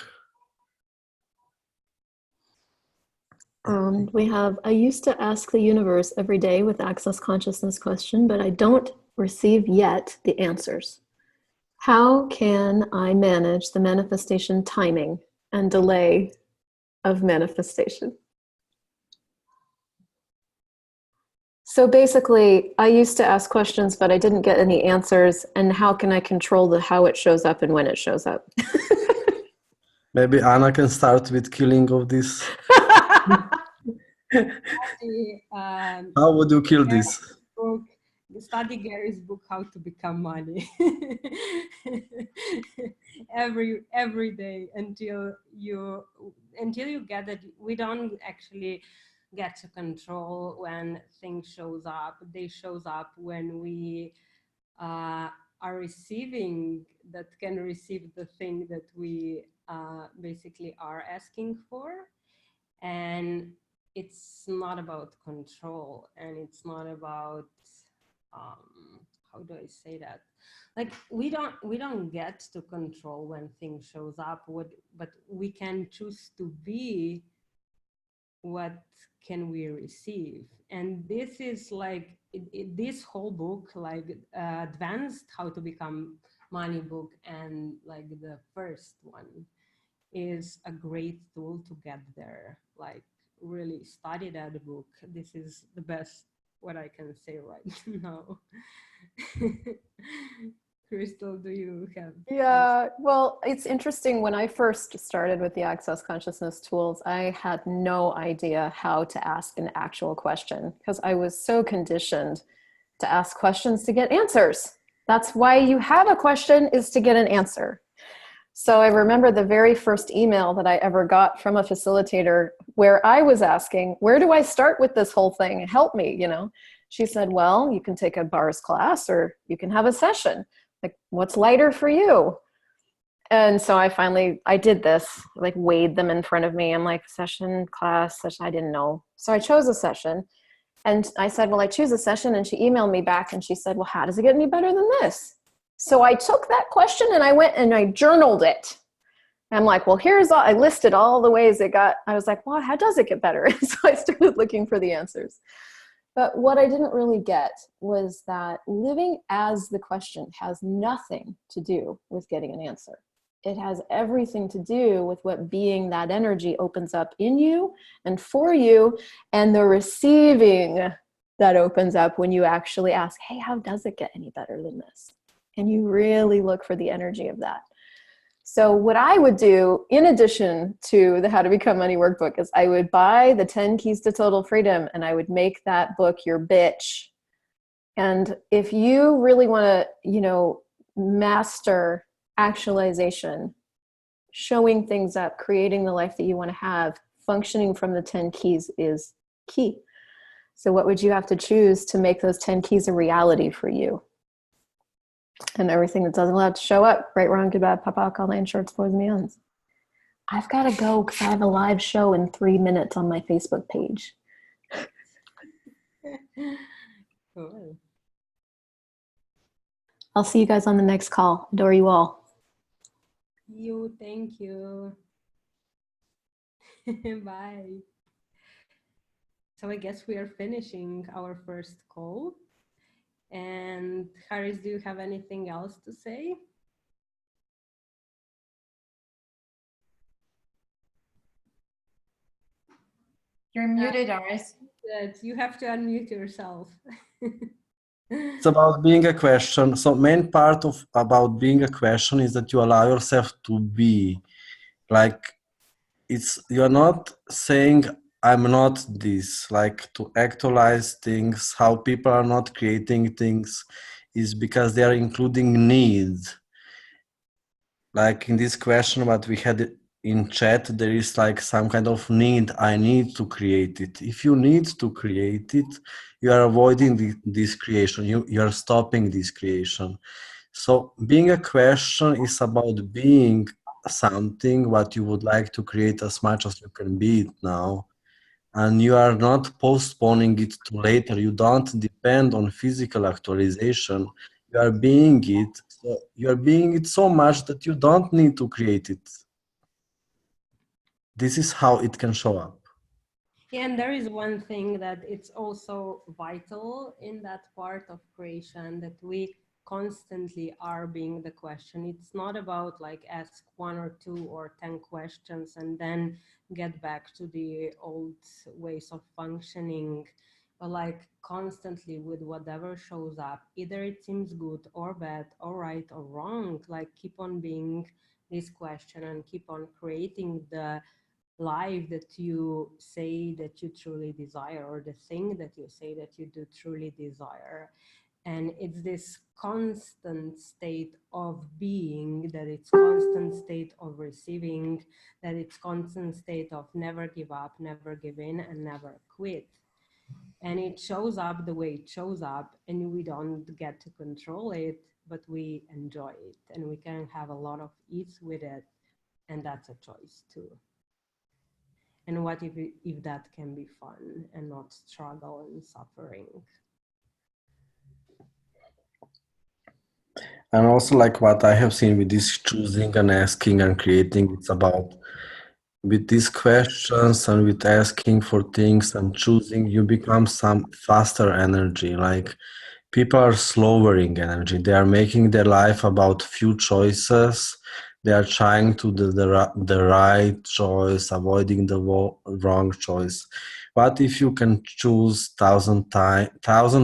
And we have, I used to ask the universe every day with Access Consciousness question, but I don't receive yet the answers. How can I manage the manifestation timing and delay of manifestation? So basically, I used to ask questions, but I didn't get any answers. And how can I control how it shows up and when it shows up? Maybe Anna can start with killing of this. How would you kill this? Study Gary's book, How to Become Money. every day until you get it. We don't actually get to control when things shows up. They shows up when we are receiving, that can receive the thing that we basically are asking for. And it's not about control, and it's not about how do I say that? Like we don't get to control when things shows up, but we can choose to be what can we receive. And this is like this whole book, like Advanced How to Become Money book, and like the first one is a great tool to get there. Like really study that book. This is the best what I can say right now. Crystal, do you have? Yeah, well, it's interesting. When I first started with the Access Consciousness tools, I had no idea how to ask an actual question because I was so conditioned to ask questions to get answers. That's why you have a question, is to get an answer. So I remember the very first email that I ever got from a facilitator where I was asking, where do I start with this whole thing? Help me, you know. She said, well, you can take a bars class or you can have a session. Like, what's lighter for you? And so I did this, like weighed them in front of me. I'm like, session, class, session, I didn't know. So I chose a session. And I said, well, I choose a session. And she emailed me back and she said, well, how does it get any better than this? So I took that question and I went and I journaled it. I'm like, well, I listed all the ways it got. I was like, well, how does it get better? And so I started looking for the answers. But what I didn't really get was that living as the question has nothing to do with getting an answer. It has everything to do with what being that energy opens up in you and for you, and the receiving that opens up when you actually ask, hey, how does it get any better than this? And you really look for the energy of that. So what I would do, in addition to the How to Become Money workbook, is I would buy the 10 Keys to Total Freedom and I would make that book your bitch. And if you really want to, you know, master actualization, showing things up, creating the life that you want to have, functioning from the 10 keys is key. So what would you have to choose to make those 10 keys a reality for you? And everything that doesn't allow to show up, right, wrong, good, bad, pop out, call, name, shorts, boys, and beyonds. I've got to go because I have a live show in 3 minutes on my Facebook page. Cool. I'll see you guys on the next call. Adore you all. Thank you. Bye. So I guess we are finishing our first call. And Haris, do you have anything else to say? You're muted, Haris. You have to unmute yourself. It's about being a question. So main part of about being a question is that you allow yourself to be. Like, you're not saying I'm not this. Like, to actualize things, how people are not creating things is because they are including needs. Like in this question what we had in chat, there is like some kind of need. I need to create it. If you need to create it, you are avoiding this creation. You are stopping this creation. So being a question is about being something what you would like to create as much as you can be it now. And you are not postponing it to later. You don't depend on physical actualization. You are being it. So you are being it so much that you don't need to create it. This is how it can show up. Yeah, and there is one thing that it's also vital in that part of creation, that we constantly are being the question. It's not about like ask 1 or 2 or 10 questions and then get back to the old ways of functioning, but like constantly with whatever shows up, either it seems good or bad or right or wrong, like keep on being this question and keep on creating the life that you say that you truly desire, or the thing that you say that you do truly desire. And it's this constant state of being, that it's constant state of receiving, that it's constant state of never give up, never give in, and never quit. And it shows up the way it shows up, and we don't get to control it, but we enjoy it, and we can have a lot of ease with it, and that's a choice too. And what if that can be fun and not struggle and suffering? And also, like what I have seen with this choosing and asking and creating, it's about with these questions and with asking for things and choosing, you become some faster energy. Like people are slowering energy. They are making their life about few choices. They are trying to do the right choice, avoiding the wrong choice. What if you can choose thousand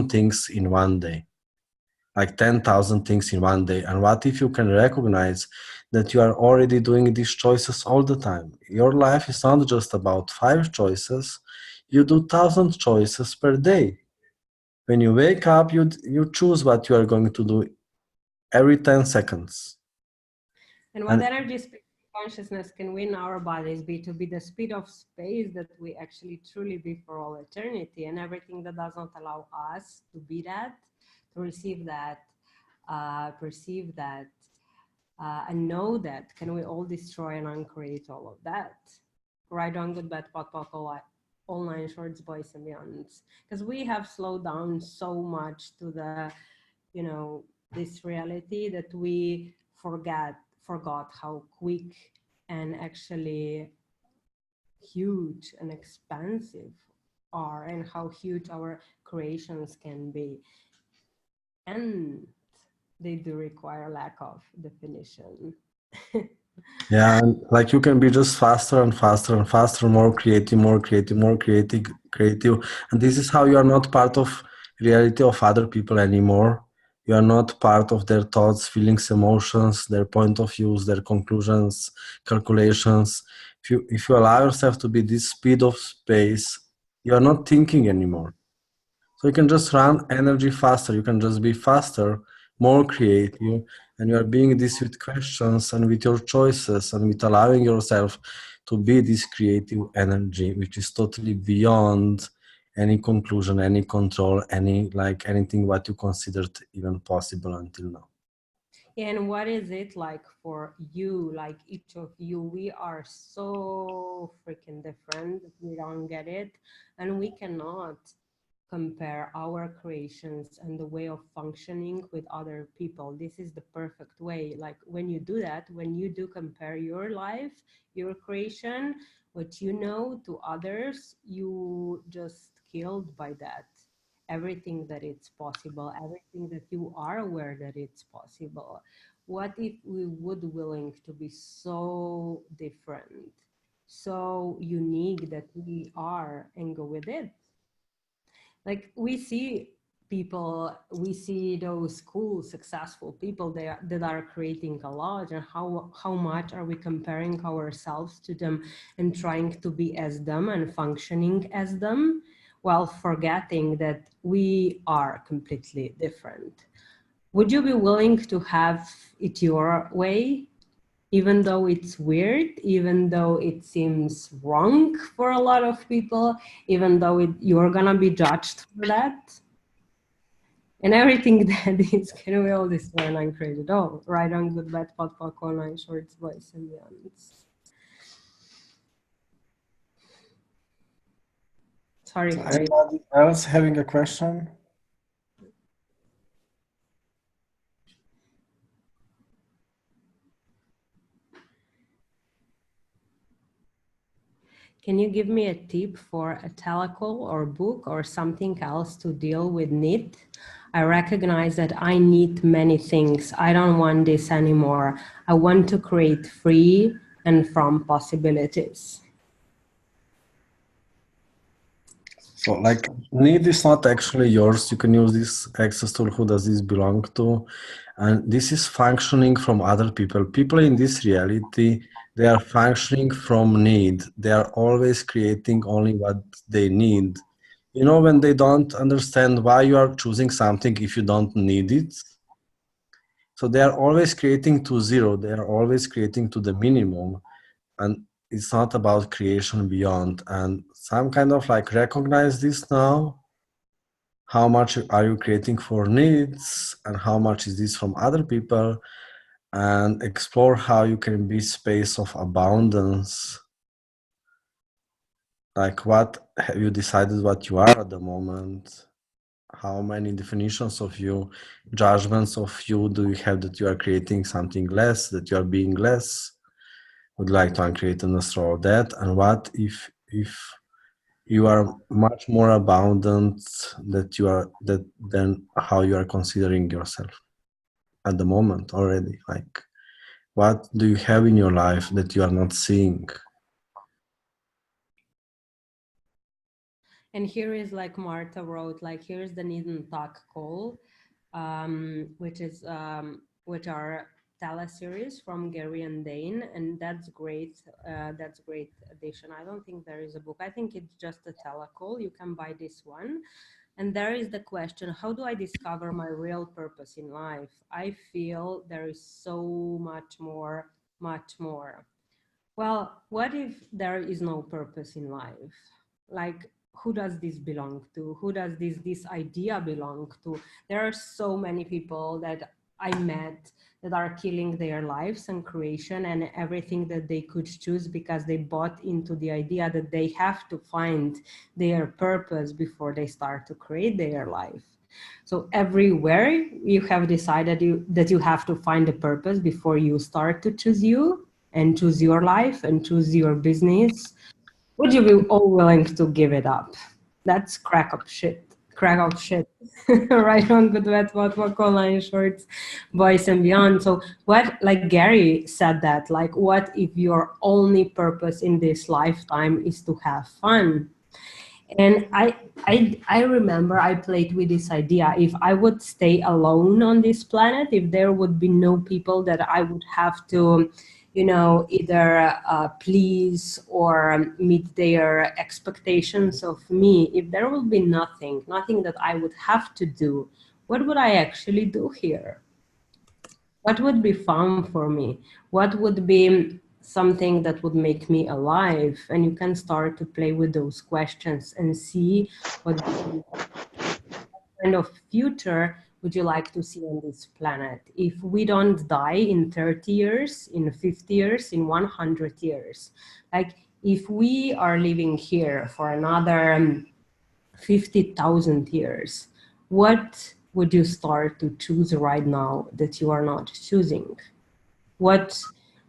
things in one day? Like 10,000 things in one day. And what if you can recognize that you are already doing these choices all the time? Your life is not just about 5 choices. You do 1,000 choices per day. When you wake up, you choose what you are going to do every 10 seconds. And what energy consciousness can win our bodies be to be the speed of space that we actually truly be for all eternity, and everything that does not allow us to be that, to receive that, perceive that, and know that, can we all destroy and uncreate all of that? Right, on, good, bad, pot, all 9 shorts, boys and beyonds. Because we have slowed down so much to the, you know, this reality that we forgot how quick and actually huge and expansive are, and how huge our creations can be. And they do require lack of definition. Yeah, and like you can be just faster and faster and faster, more creative, more creative, more creative. And this is how you are not part of reality of other people anymore. You are not part of their thoughts, feelings, emotions, their point of views, their conclusions, calculations. If you allow yourself to be this speed of space, you are not thinking anymore. So you can just run energy faster. You can just be faster, more creative, and you are being this with questions and with your choices and with allowing yourself to be this creative energy, which is totally beyond any conclusion, any control, anything what you considered even possible until now. And what is it like for you, like each of you? We are so freaking different. We don't get it. And we cannot compare our creations and the way of functioning with other people. This is the perfect way. Like when you do that, when you do compare your life, your creation, what you know to others, you just killed by that. Everything that it's possible, everything that you are aware that it's possible. What if we would willing to be so different, so unique that we are, and go with it? Like we see people, we see those cool, successful people that are creating a lot, and how much are we comparing ourselves to them and trying to be as them and functioning as them, while forgetting that we are completely different. Would you be willing to have it your way? Even though it's weird, even though it seems wrong for a lot of people, even though you're gonna be judged for that, and everything that is, can we all destroy and uncreate it all? Right, on, good, bad, pot, all 9 shorts, boys and beyonds. Sorry. Anybody else having a question? Can you give me a tip for a teleco or book or something else to deal with need? I recognize that I need many things. I don't want this anymore. I want to create free and from possibilities. So like need is not actually yours. You can use this access tool. Who does this belong to? And this is functioning from other people. People in this reality, they are functioning from need. They are always creating only what they need. You know, when they don't understand why you are choosing something if you don't need it. So they are always creating to zero. They are always creating to the minimum. And it's not about creation beyond. And some kind of like recognize this now. How much are you creating for needs and how much is this from other people? And explore how you can be space of abundance. Like, what have you decided what you are at the moment? How many definitions of you, judgments of you do you have that you are creating something less, that you are being less? Would like to uncreate and destroy that. And what if you are much more abundant that you are that than how you are considering yourself at the moment already? Like, what do you have in your life that you are not seeing? And here is, like Marta wrote, like here's the Need and Talk call, which are teleseries from Gary and Dane, and that's great. That's great addition. I don't think there is a book. I think it's just a telecall. You can buy this one. And there is the question, how do I discover my real purpose in life? I feel there is so much more. Well, what if there is no purpose in life? Like, who does this belong to? Who does this idea belong to? There are so many people that I met that are killing their lives and creation and everything that they could choose because they bought into the idea that they have to find their purpose before they start to create their life. So everywhere you have decided that you have to find a purpose before you start to choose you and choose your life and choose your business. Would you be all willing to give it up? That's crack up shit. Right on, good wet, what line shorts, boys and beyond. So what, like Gary said that, like, what if your only purpose in this lifetime is to have fun? And I remember I played with this idea. If I would stay alone on this planet, if there would be no people that I would have to, you know, either please or meet their expectations of me, if there will be nothing that I would have to do, what would I actually do here? What would be fun for me? What would be something that would make me alive? And you can start to play with those questions and see what kind of future would you like to see on this planet? If we don't die in 30 years, in 50 years, in 100 years, like if we are living here for another 50,000 years, what would you start to choose right now that you are not choosing? What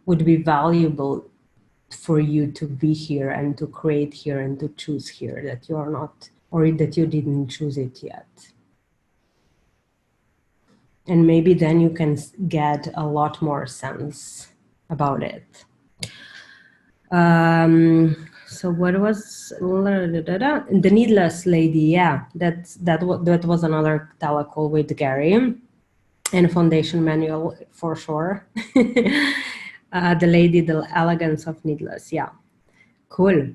would be valuable for you to be here and to create here and to choose here that you are not, or that you didn't choose it yet? And maybe then you can get a lot more sense about it. So what was the Needless Lady? Yeah, that was another telecall with Gary, and Foundation Manual for sure. The Lady, the Elegance of Needless. Yeah, cool.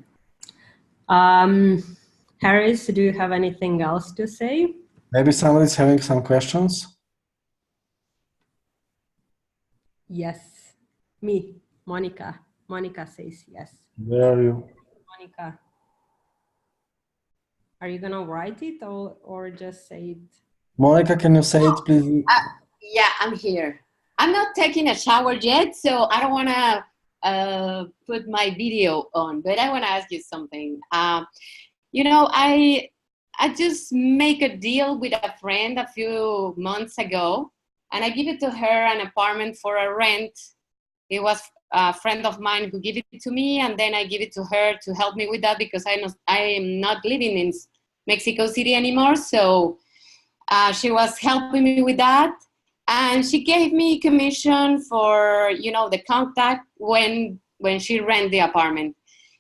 Harris, do you have anything else to say? Maybe somebody's having some questions. Yes, me, Monica. Monica says yes. Where are you? Monica, are you gonna write it or just say it? Monica, can you say it, please? Yeah, I'm here. I'm not taking a shower yet, so I don't want to put my video on, but I want to ask you something. You know, I just make a deal with a friend a few months ago, and I give it to her an apartment for a rent. It was a friend of mine who gave it to me, and then I give it to her to help me with that because I am not living in Mexico City anymore. So she was helping me with that, and she gave me commission for, you know, the contact when she rent the apartment.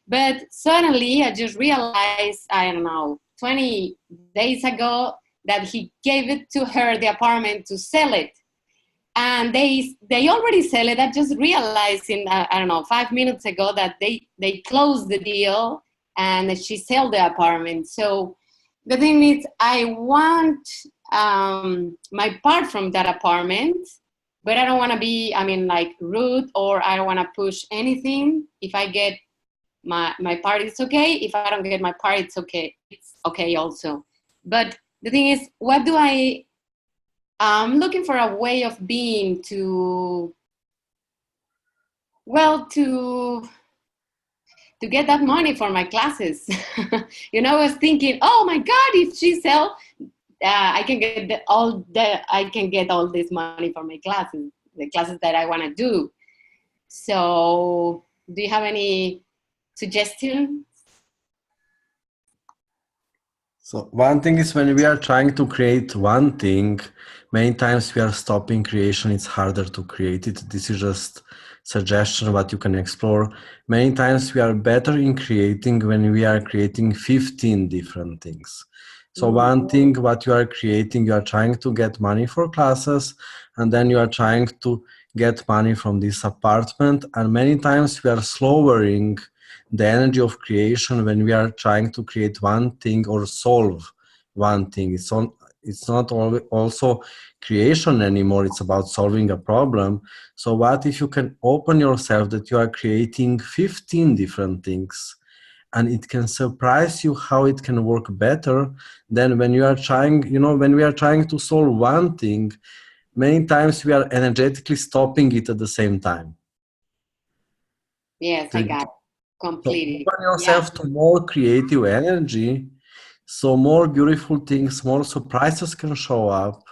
But suddenly I just realized, I don't know, 20 days ago that he gave it to her, the apartment, to sell it. And they already sell it. I just realized I don't know, 5 minutes ago that they closed the deal and she sold the apartment. So the thing is, I want my part from that apartment, but I don't want to be, I mean, like rude, or I don't want to push anything. If I get my part, it's okay. If I don't get my part, it's okay. It's okay also. But the thing is, what do I'm looking for a way of being to, well, to get that money for my classes. You know, I was thinking, oh my God, if she sell, I can get I can get all this money for my classes, the classes that I want to do. So, do you have any suggestions? So one thing is, when we are trying to create one thing, many times we are stopping creation. It's harder to create it. This is just suggestion what you can explore. Many times we are better in creating when we are creating 15 different things. So one thing what you are creating, you are trying to get money for classes, and then you are trying to get money from this apartment. And many times we are slowing the energy of creation when we are trying to create one thing or solve one thing. It's not also creation anymore. It's about solving a problem. So what if you can open yourself that you are creating 15 different things, and it can surprise you how it can work better than when you are trying, when we are trying to solve one thing, many times we are energetically stopping it at the same time. Yes, I got it. Completely. So open yourself to more creative energy, so more beautiful things, more surprises can show up,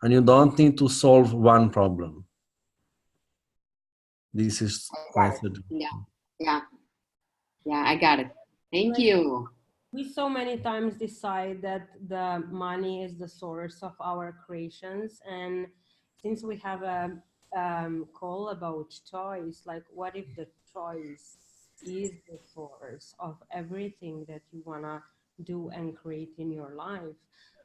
and you don't need to solve one problem. This is my suggestion. Yeah, I got it. Thank you. We so many times decide that the money is the source of our creations, and since we have a call about choice, like what if the choice is the source of everything that you want to do and create in your life?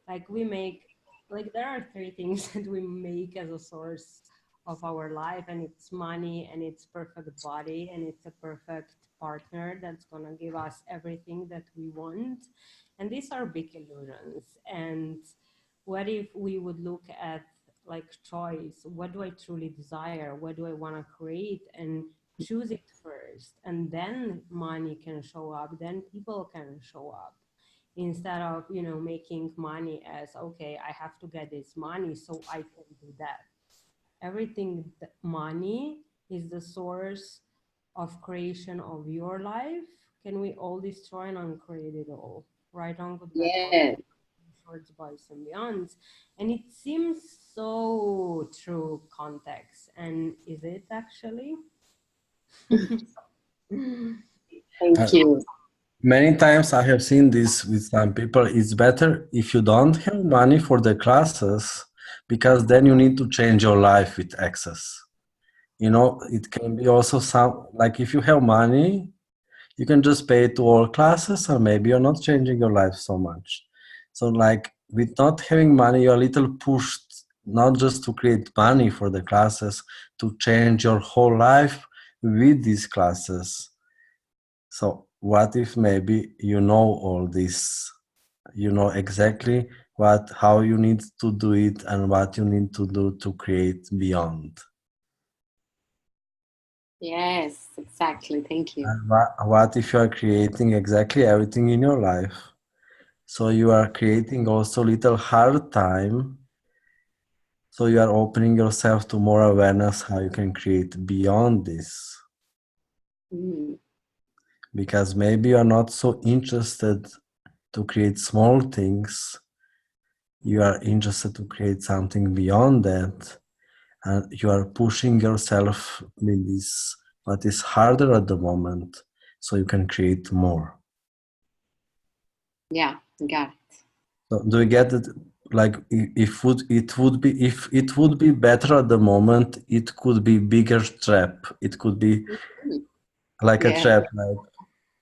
Like we make, like there are 3 things that we make as a source of our life, and it's money, and it's perfect body, and it's a perfect partner that's going to give us everything that we want. And these are big illusions. And what if we would look at like choice? What do I truly desire? What do I want to create? And choose it first, and then money can show up, then people can show up, instead of making money as, okay, I have to get this money so I can do that. Everything, money is the source of creation of your life. Can we all destroy and uncreate it all? Right on, good Yes. Shorts, boys and beyonds. And it seems so true context. And is it actually? Thank you. Many times I have seen this with some people. It's better if you don't have money for the classes, because then you need to change your life with Access. It can be also like if you have money, you can just pay to all classes, or maybe you're not changing your life so much. So like with not having money, you're a little pushed, not just to create money for the classes, to change your whole life with these classes. So what if maybe you know all this, you know exactly how you need to do it and what you need to do to create beyond. Yes, exactly. Thank you. And what if you are creating exactly everything in your life? So you are creating also little hard time. So you are opening yourself to more awareness how you can create beyond this. Because maybe you are not so interested to create small things. You are interested to create something beyond that. And you are pushing yourself with this, what is harder at the moment, so you can create more. Yeah, got it. So do you get it? Like if it would be better at the moment, it could be bigger trap. It could be like a trap.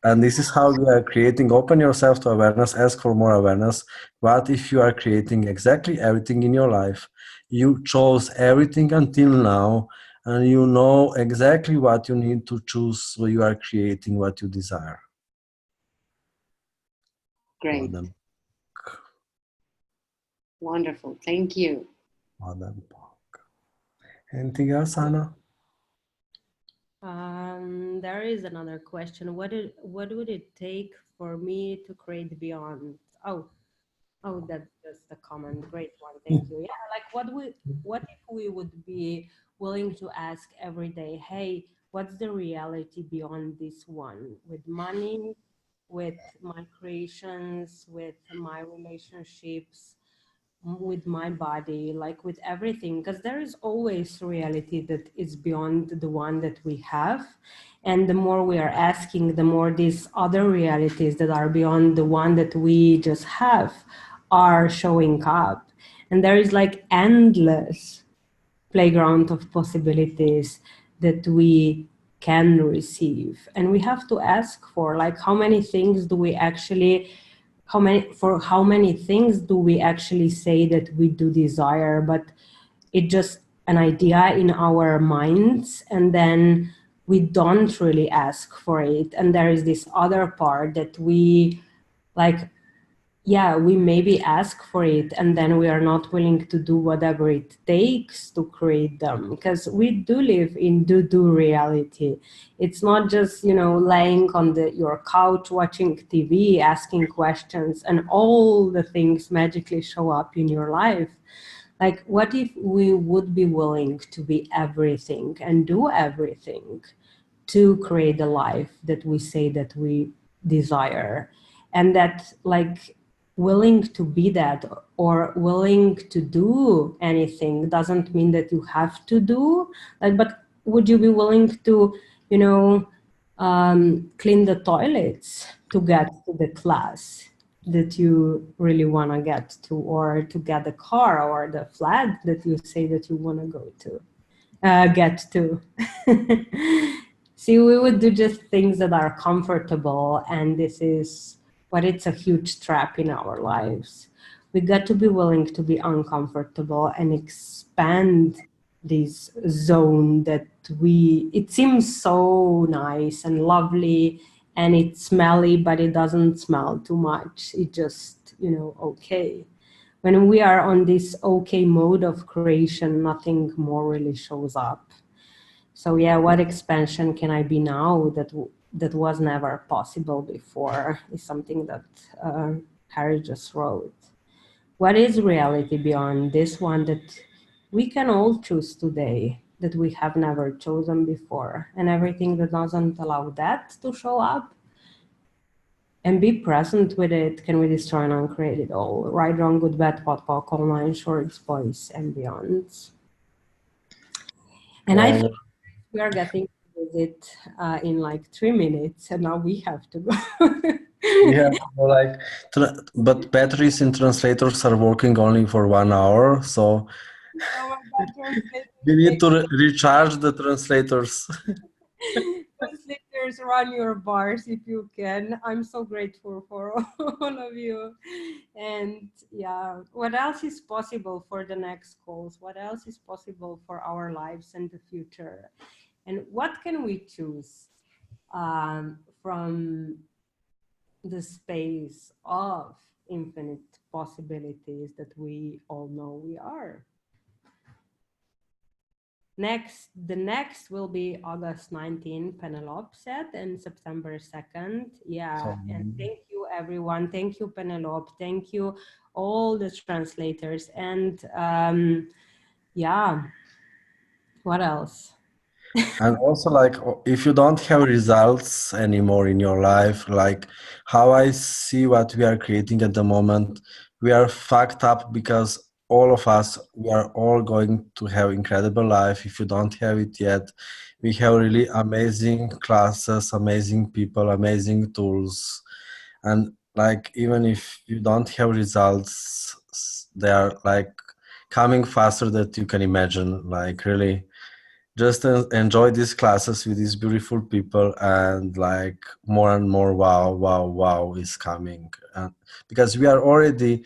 And this is how we are creating. Open yourself to awareness, ask for more awareness. What if you are creating exactly everything in your life? You chose everything until now, and you know exactly what you need to choose, so you are creating what you desire. Great. Wonderful. Thank you. Anything else, Anna? There is another question. What would it take for me to create beyond? Oh, that's just a comment. Great one. Thank you. Yeah, like what if we would be willing to ask every day, hey, what's the reality beyond this one? With money, with my creations, with my relationships, with my body, like with everything, because there is always reality that is beyond the one that we have. And the more we are asking, the more these other realities that are beyond the one that we just have are showing up. And there is like endless playground of possibilities that we can receive. And we have to ask for, like, how many things do we actually how many things do we actually say that we do desire, but it's just an idea in our minds, and then we don't really ask for it. And there is this other part that we like, yeah, we maybe ask for it, and then we are not willing to do whatever it takes to create them, because we do live in do reality. It's not just, you know, laying on your couch watching TV, asking questions, and all the things magically show up in your life. Like, what if we would be willing to be everything and do everything to create the life that we say that we desire? And that, like, willing to be that or willing to do anything doesn't mean that you have to do, like, but would you be willing to, you know, clean the toilets to get to the class that you really want to get to, or to get the car or the flat that you say that you want to go to, get to? See, we would do just things that are comfortable, and this is but it's a huge trap in our lives. We got to be willing to be uncomfortable and expand this zone that it seems so nice and lovely, and it's smelly, but it doesn't smell too much. It just, you know, okay. When we are on this okay mode of creation, nothing more really shows up. So yeah, what expansion can I be now that was never possible before, is something that Harry just wrote. What is reality beyond this one that we can all choose today, that we have never chosen before? And everything that doesn't allow that to show up and be present with it, can we destroy and uncreate it all? Right, wrong, good, bad, pot, poc, all nine shorts, boys, and beyonds. And I think we are getting to visit in like 3 minutes, and now we have to go. Yeah, like, but batteries in translators are working only for 1 hour, so we need to recharge the translators. Translators, run your bars if you can. I'm so grateful for all of you. And yeah, what else is possible for the next calls? What else is possible for our lives and the future? And what can we choose from the space of infinite possibilities that we all know we are? The next will be August 19, Penelope said, and September 2nd. Yeah, and thank you everyone. Thank you, Penelope. Thank you all the translators. And yeah, what else? And also, like, if you don't have results anymore in your life, like how I see what we are creating at the moment, we are fucked up, because all of us, we are all going to have incredible life. If you don't have it yet, we have really amazing classes, amazing people, amazing tools. And like, even if you don't have results, they are like coming faster than you can imagine. Like, really, just enjoy these classes with these beautiful people, and like more and more wow is coming, because we are already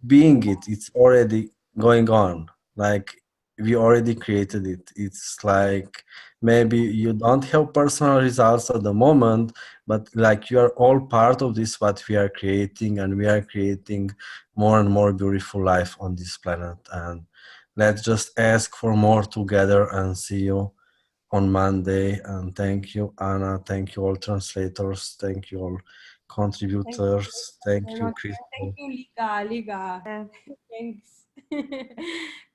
being it. It's already going on. Like, we already created it. It's like maybe you don't have personal results at the moment, but like you are all part of this what we are creating, and we are creating more and more beautiful life on this planet. And let's just ask for more together, and see you on Monday. And thank you, Anna. Thank you, all translators. Thank you, all contributors. Thank you, Crystal. Thank you, Liga. Thanks.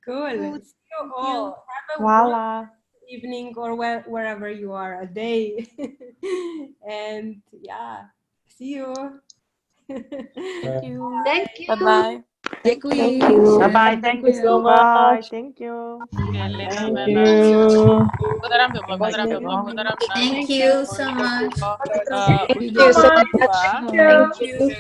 Cool. See you all. Have a Voila. wonderful evening, or wherever you are, a day. And yeah, see you. Thank you. Thank you. Bye-bye. Thank Thank you. you. Bye-bye. Thank you. so Bye. much. Thank you. Thank you. Thank you so much. Thank you so much. Thank you.